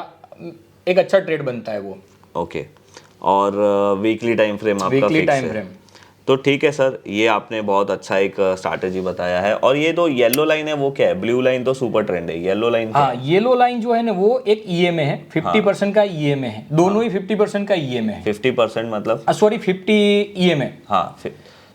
एक अच्छा ट्रेड बनता है वो। ओके, और वीकली टाइम फ्रेम आपका वीकली फिक्स टाइम है? फ्रेम तो ठीक है सर, ये आपने बहुत अच्छा एक स्ट्रैटेजी बताया है। और ये तो येलो लाइन है वो क्या है? ब्लू लाइन तो सुपर ट्रेंड है, येलो लाइन क्या हाँ, येलो लाइन जो है ना वो एक ईएमए है, 50% का ईएमए है, दोनों ही 50% का ईएमए है। 50% मतलब? Sorry 50 EMA. हाँ,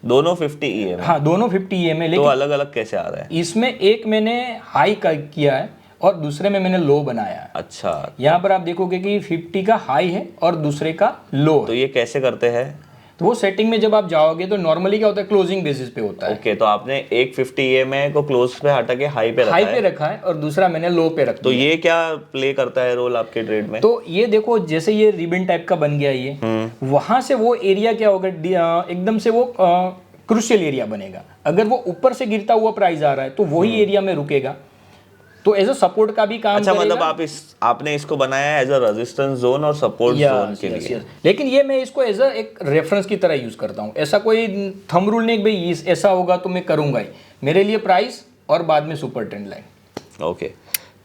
दोनों 50 ईएमआई। हाँ, दोनों 50 ईएमए। तो लेकिन अलग अलग कैसे आ रहा है? इसमें एक मैंने हाई किया है और दूसरे में मैंने लो बनाया है। अच्छा, यहाँ पर आप देखोगे कि 50 का हाई है और दूसरे का लो तो है। ये कैसे करते हैं? तो वो सेटिंग में जब आप जाओगे तो नॉर्मली क्या होता है, क्लोजिंग बेसिस पे होता है। ओके, तो आपने एक 50 ईएमआई को क्लोज पे हटा के हाई पे रखा हाई है। पे रखा है और दूसरा मैंने लो पे रख तो दिया। ये क्या प्ले करता है रोल आपके ट्रेड में? तो ये देखो, जैसे ये रिबन टाइप का बन गया ये, वहां से वो एरिया क्या होगा, एकदम से वो क्रूशियल एरिया बनेगा। अगर वो ऊपर से गिरता हुआ प्राइस आ रहा है तो वही एरिया में रुकेगा, तो एज अ सपोर्ट का भी काम अच्छा, करेगा। मतलब आपने इसको बनाया है एज अ रेजिस्टेंस जोन और सपोर्ट जोन के लिए। लेकिन ये मैं इसको एज अ एक रेफरेंस की तरह यूज करता हूँ। ऐसा कोई थंब रूल नहीं कि भाई ऐसा होगा तो मैं करूंगा ही। मेरे लिए प्राइस और बाद में सुपर ट्रेंड लाइन। ओके,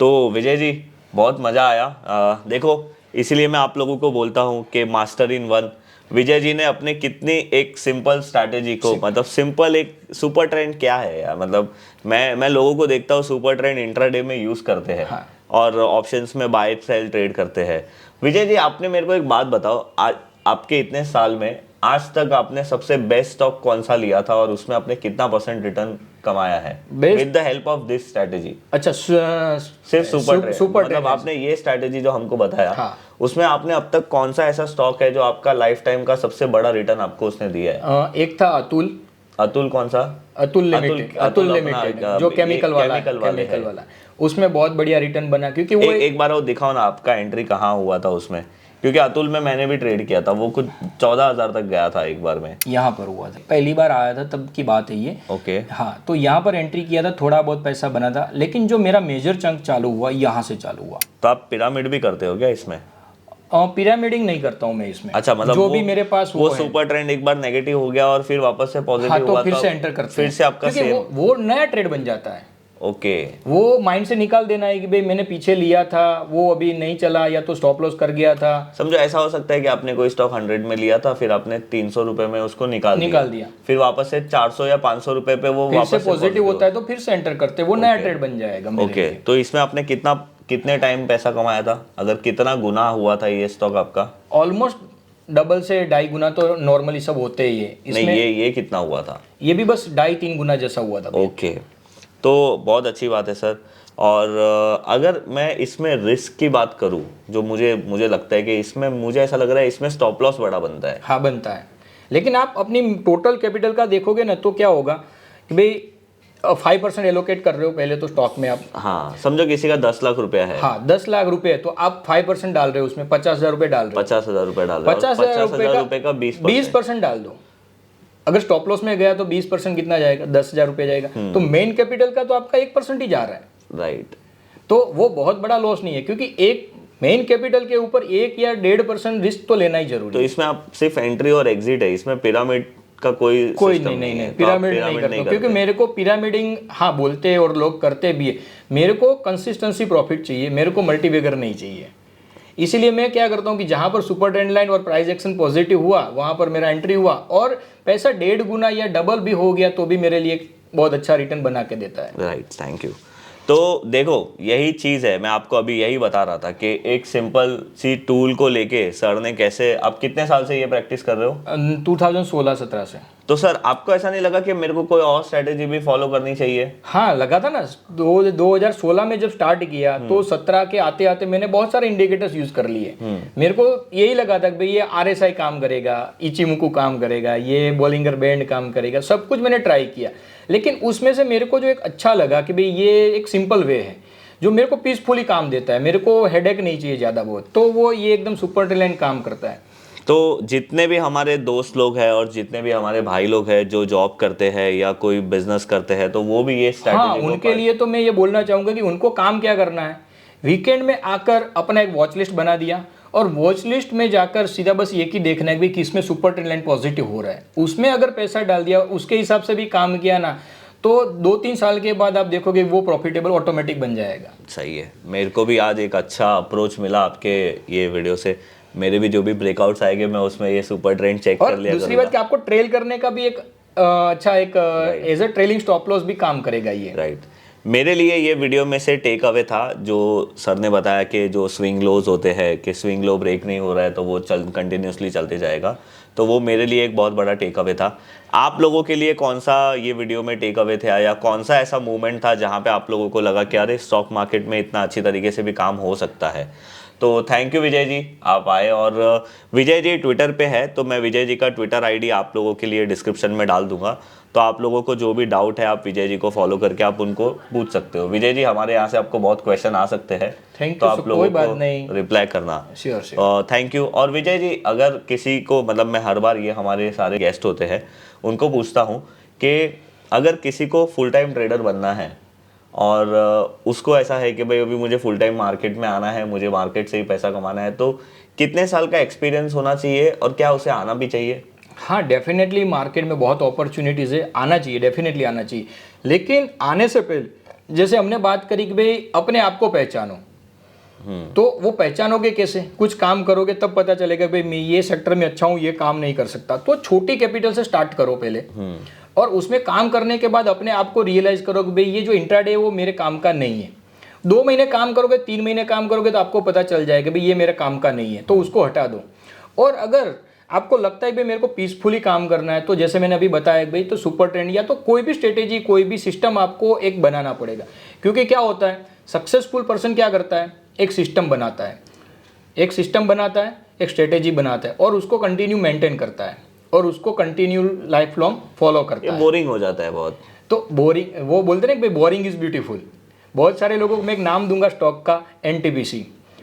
तो विजय जी बहुत मज़ा आया। देखो, इसीलिए मैं आप लोगों को बोलता हूँ कि master in one Vijay ji ने अपने कितनी एक सिंपल स्ट्रैटेजी को, मतलब सिंपल एक सुपर ट्रेंड क्या है यार, मतलब मैं लोगों को देखता हूँ सुपर ट्रेंड इंट्राडे में यूज़ करते हैं। हाँ। और ऑप्शंस में बाय सेल ट्रेड करते हैं। विजय जी, आपने मेरे को एक बात बताओ, आपके इतने साल में आज तक आपने सबसे बेस्ट स्टॉक कौन सा लिया था और उसमें आपने कितना % रिटर्न कमाया है with the help of this strategy? अच्छा, सिर्फ सुपर ट्रेड, मतलब आपने ये स्ट्रैटेजी जो हमको बताया, हाँ। उसमें आपने अब तक कौन सा ऐसा स्टॉक है जो आपका लाइफ टाइम का सबसे बड़ा रिटर्न आपको उसने दिया है? एक था अतुल। अतुल कौन सा? अतुल लिमिटेड। अतुल लिमिटेड जो केमिकल वाला है। उसमें बहुत बढ़िया रिटर्न बना, क्योंकि वो एक बार वो दिखाओ ना, आपका एंट्री कहाँ हुआ था उसमें, क्योंकि अतुल में मैंने भी ट्रेड किया था, वो कुछ 14,000 तक गया था एक बार में। यहाँ पर हुआ था, पहली बार आया था तब की बात है ये। ओके। हाँ, तो यहाँ पर एंट्री किया था, थोड़ा बहुत पैसा बना था, लेकिन जो मेरा मेजर चंक चालू हुआ यहाँ से चालू हुआ। तो आप पिरामिड भी करते हो क्या इसमें? पिरामिडिंग नहीं करता हूँ मैं इसमें। अच्छा, मतलब जो भी मेरे पास वो सुपर ट्रेंड एक बार नेगेटिव हो गया और फिर वापस से पॉजिटिव हाँ, हुआ, तो फिर से एंटर करते फिर से आपका क्योंकि वो नया ट्रेड बन जाता है। ओके। वो माइंड से निकाल देना है कि भाई मैंने पीछे लिया था, वो अभी नहीं चला या तो स्टॉप लॉस कर गया था। समझो ऐसा हो सकता है कि आपने कोई स्टॉक 100 में लिया था, फिर आपने 300 रुपए में उसको निकाल दिया, फिर वापस से 400 या 500 रुपए पे वो वापस से पॉजिटिव होता है, तो फिर से एंटर करते, वो नया ट्रेड बन जाएगा मेरे ओके। तो इसमें आपने कितने टाइम पैसा कमाया था? अगर कितना गुना हुआ था ये स्टॉक आपका? ऑलमोस्ट डबल से 2.5 गुना तो नॉर्मली सब होते ही है इसमें। नहीं, ये कितना हुआ था? ये भी बस 2.5-3 गुना जैसा हुआ था। ओके, तो बहुत अच्छी बात है सर। और अगर मैं इसमें रिस्क की बात करूं, जो मुझे लगता है कि इसमें, मुझे ऐसा लग रहा है इसमें स्टॉप लॉस बड़ा बनता है। हाँ, बनता है, लेकिन आप अपनी टोटल कैपिटल का देखोगे ना तो क्या होगा कि भाई 5% एलोकेट कर रहे हो पहले तो स्टॉक में आप। हाँ, समझो किसी का 10 लाख रुपया है। हाँ, 10 लाख रुपए है तो आप 5% डाल रहे हो उसमें, 50,000 रुपए डाल रहे हो। 50,000 रुपए डाल रहे हो, 50,000 रुपए का 20% डाल दो। अगर स्टॉप लॉस में गया तो 20% कितना जाएगा? 10,000 रुपए जाएगा। तो मेन कैपिटल का तो आपका 1% ही जा रहा है। राइट। तो वो बहुत बड़ा लॉस नहीं है, क्योंकि एक मेन कैपिटल के ऊपर 1 या 1.5% रिस्क तो लेना ही जरूरी है। तो इसमें आप सिर्फ एंट्री और एग्जिट है, इसमें पिरामिड का कोई नहीं, पिरामिड नहीं करता, क्योंकि मेरे को पिरामिडिंग हाँ बोलते हैं और लोग करते भी है। मेरे को कंसिस्टेंसी प्रॉफिट चाहिए, मेरे को मल्टीबैगर नहीं चाहिए। इसीलिए मैं क्या करता हूँ कि जहाँ पर सुपर ट्रेंड लाइन और प्राइस एक्शन पॉजिटिव हुआ वहाँ पर मेरा एंट्री हुआ, और पैसा 1.5 गुना या डबल भी हो गया तो भी मेरे लिए बहुत अच्छा रिटर्न बना के देता है। Right, thank you. तो देखो, यही चीज़ है, मैं आपको अभी यही बता रहा था कि एक सिंपल सी टूल को लेके सर ने कैसे, आप कितने साल से ये प्रैक्टिस कर रहे हो? 2016-17 से। तो सर आपको ऐसा नहीं लगा कि मेरे को कोई और स्ट्रेटेजी भी फॉलो करनी चाहिए? हाँ, लगा था ना। 2016 में जब स्टार्ट किया तो 17 के आते आते मैंने बहुत सारे इंडिकेटर्स यूज कर लिए। मेरे को यही लगा था कि भाई ये RSI काम करेगा, इचिमुकु काम करेगा, ये बॉलिंगर बैंड काम करेगा, सब कुछ मैंने ट्राई किया। लेकिन उसमें से मेरे को जो एक अच्छा लगा कि भाई ये एक सिंपल वे है जो मेरे को पीसफुली काम देता है, मेरे को हेडेक नहीं चाहिए ज़्यादा बहुत, तो वो ये एकदम सुपर ट्रेंड काम करता है। तो जितने भी हमारे दोस्त लोग हैं और जितने भी हमारे भाई लोग हैं जो जॉब करते हैं या कोई बिजनेस करते हैं, तो वो भी ये स्ट्रैटेजी, हाँ, उनके लिए तो मैं ये बोलना चाहूँगा कि उनको काम क्या करना है, वीकेंड में आकर अपना एक वॉच लिस्ट बना दिया और वॉच लिस्ट में जाकर सीधा बस ये ही देखना है कि किसमें सुपर ट्रेंड लाइन पॉजिटिव हो रहा है, उसमें अगर पैसा डाल दिया, उसके हिसाब से भी काम किया ना, तो 2-3 साल के बाद आप देखोगे वो प्रॉफिटेबल ऑटोमेटिक बन जाएगा। सही है। मेरे को भी आज एक अच्छा अप्रोच मिला आपके ये वीडियो से। मेरे भी जो भी ब्रेकआउट्स आएंगे मैं उसमें ये सुपर ट्रेंड चेक और कर लिया दूसरी बात कि आपको ट्रेल करने का भी एक अच्छा एक as a trailing stop loss भी काम करेगा ये। राइट। मेरे लिए ये वीडियो में से टेक अवे था जो सर ने बताया कि जो स्विंग लोज होते हैं कि स्विंग लो ब्रेक नहीं हो रहा है तो वो कंटिन्यूसली चलते जाएगा, तो वो मेरे लिए एक बहुत बड़ा टेक अवे था। आप लोगों के लिए कौन सा ये वीडियो में टेक अवे था या कौन सा ऐसा मूवमेंट था जहाँ पे आप लोगों को लगा कि अरे स्टॉक मार्केट में इतना अच्छी तरीके से भी काम हो सकता है? तो थैंक यू विजय जी, आप आए। और विजय जी ट्विटर पे है तो मैं विजय जी का ट्विटर आईडी आप लोगों के लिए डिस्क्रिप्शन में डाल दूंगा, तो आप लोगों को जो भी डाउट है आप विजय जी को फॉलो करके आप उनको पूछ सकते हो। विजय जी हमारे यहाँ से आपको बहुत क्वेश्चन आ सकते हैं, तो आप लोगों को रिप्लाई करना। श्योर। Thank you. और विजय जी अगर किसी को मतलब मैं हर बार ये हमारे सारे गेस्ट होते हैं उनको पूछता हूँ कि अगर किसी को फुल टाइम ट्रेडर बनना है और उसको ऐसा है कि भाई अभी मुझे फुल टाइम मार्केट में आना है, मुझे मार्केट से ही पैसा कमाना है, तो कितने साल का एक्सपीरियंस होना चाहिए और क्या उसे आना भी चाहिए? हाँ डेफिनेटली मार्केट में बहुत अपॉर्चुनिटीज़ है, आना चाहिए, डेफिनेटली आना चाहिए। लेकिन आने से पहले जैसे हमने बात करी कि भाई अपने आप को पहचानो, तो वो पहचानोगे कैसे? कुछ काम करोगे तब पता चलेगा भाई मैं ये सेक्टर में अच्छा हूँ, ये काम नहीं कर सकता। तो छोटी कैपिटल से स्टार्ट करो पहले, और उसमें काम करने के बाद अपने आप को रियलाइज करो कि भाई ये जो इंट्राडे है वो मेरे काम का नहीं है। 2 महीने काम करोगे, 3 महीने काम करोगे तो आपको पता चल जाएगा भाई ये मेरे काम का नहीं है, तो उसको हटा दो। और अगर आपको लगता है भाई मेरे को पीसफुली काम करना है, तो जैसे मैंने अभी बताया भाई, तो सुपर ट्रेंड या तो कोई भी स्ट्रेटेजी, कोई भी सिस्टम आपको एक बनाना पड़ेगा। क्योंकि क्या होता है, सक्सेसफुल पर्सन क्या करता है, एक सिस्टम बनाता है, एक स्ट्रेटेजी बनाता है और उसको कंटिन्यू मेंटेन करता है और उसको कंटिन्यू लाइफ लॉन्ग फॉलो करता है। बोरिंग हो जाता है बहुत। तो बोरिंग, वो बोलते हैं कि भाई बोरिंग इज ब्यूटीफुल। बहुत सारे लोगों को मैं एक नाम दूंगा स्टॉक का, NTPC।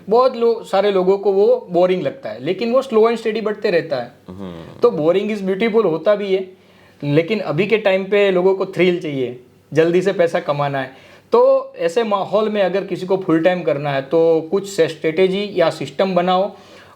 बहुत सारे लोगों को वो बोरिंग लगता है, लेकिन वो स्लो एंड स्टेडी बढ़ते रहता है। तो बोरिंग इज ब्यूटीफुल होता भी है, लेकिन अभी के टाइम पे लोगों को थ्रिल चाहिए, जल्दी से पैसा कमाना है। तो ऐसे माहौल में अगर किसी को फुल टाइम करना है तो कुछ स्ट्रेटेजी या सिस्टम बनाओ,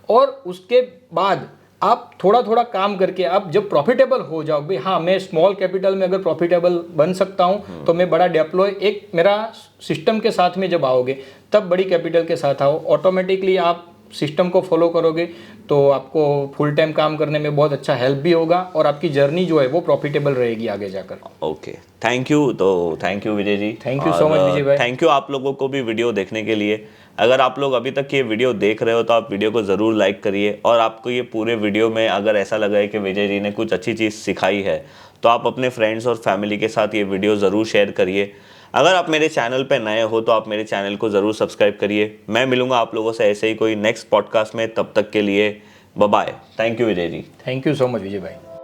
और उसके बाद आप थोड़ा थोड़ा काम करके आप जब प्रॉफिटेबल हो जाओ, भाई हाँ मैं स्मॉल कैपिटल में अगर प्रॉफिटेबल बन सकता हूँ तो मैं बड़ा डेप्लॉय एक मेरा सिस्टम के साथ में जब आओगे तब बड़ी कैपिटल के साथ आओ। ऑटोमेटिकली आप सिस्टम को फॉलो करोगे तो आपको फुल टाइम काम करने में बहुत अच्छा हेल्प भी होगा और आपकी जर्नी जो है वो प्रॉफिटेबल रहेगी आगे जाकर। Okay, thank you. तो thank you Vijay ji. Thank you so much Vijay भाई। थैंक यू आप लोगों को भी वीडियो देखने के लिए। अगर आप लोग अभी तक ये वीडियो देख रहे हो तो आप वीडियो को ज़रूर लाइक करिए, और आपको ये पूरे वीडियो में अगर ऐसा लगा है कि विजय जी ने कुछ अच्छी चीज़ सिखाई है तो आप अपने फ्रेंड्स और फैमिली के साथ ये वीडियो ज़रूर शेयर करिए। अगर आप मेरे चैनल पे नए हो तो आप मेरे चैनल को ज़रूर सब्सक्राइब करिए। मैं मिलूंगा आप लोगों से ऐसे ही कोई नेक्स्ट पॉडकास्ट में, तब तक के लिए bye bye. Thank you Vijay ji. Thank you so much Vijay भाई।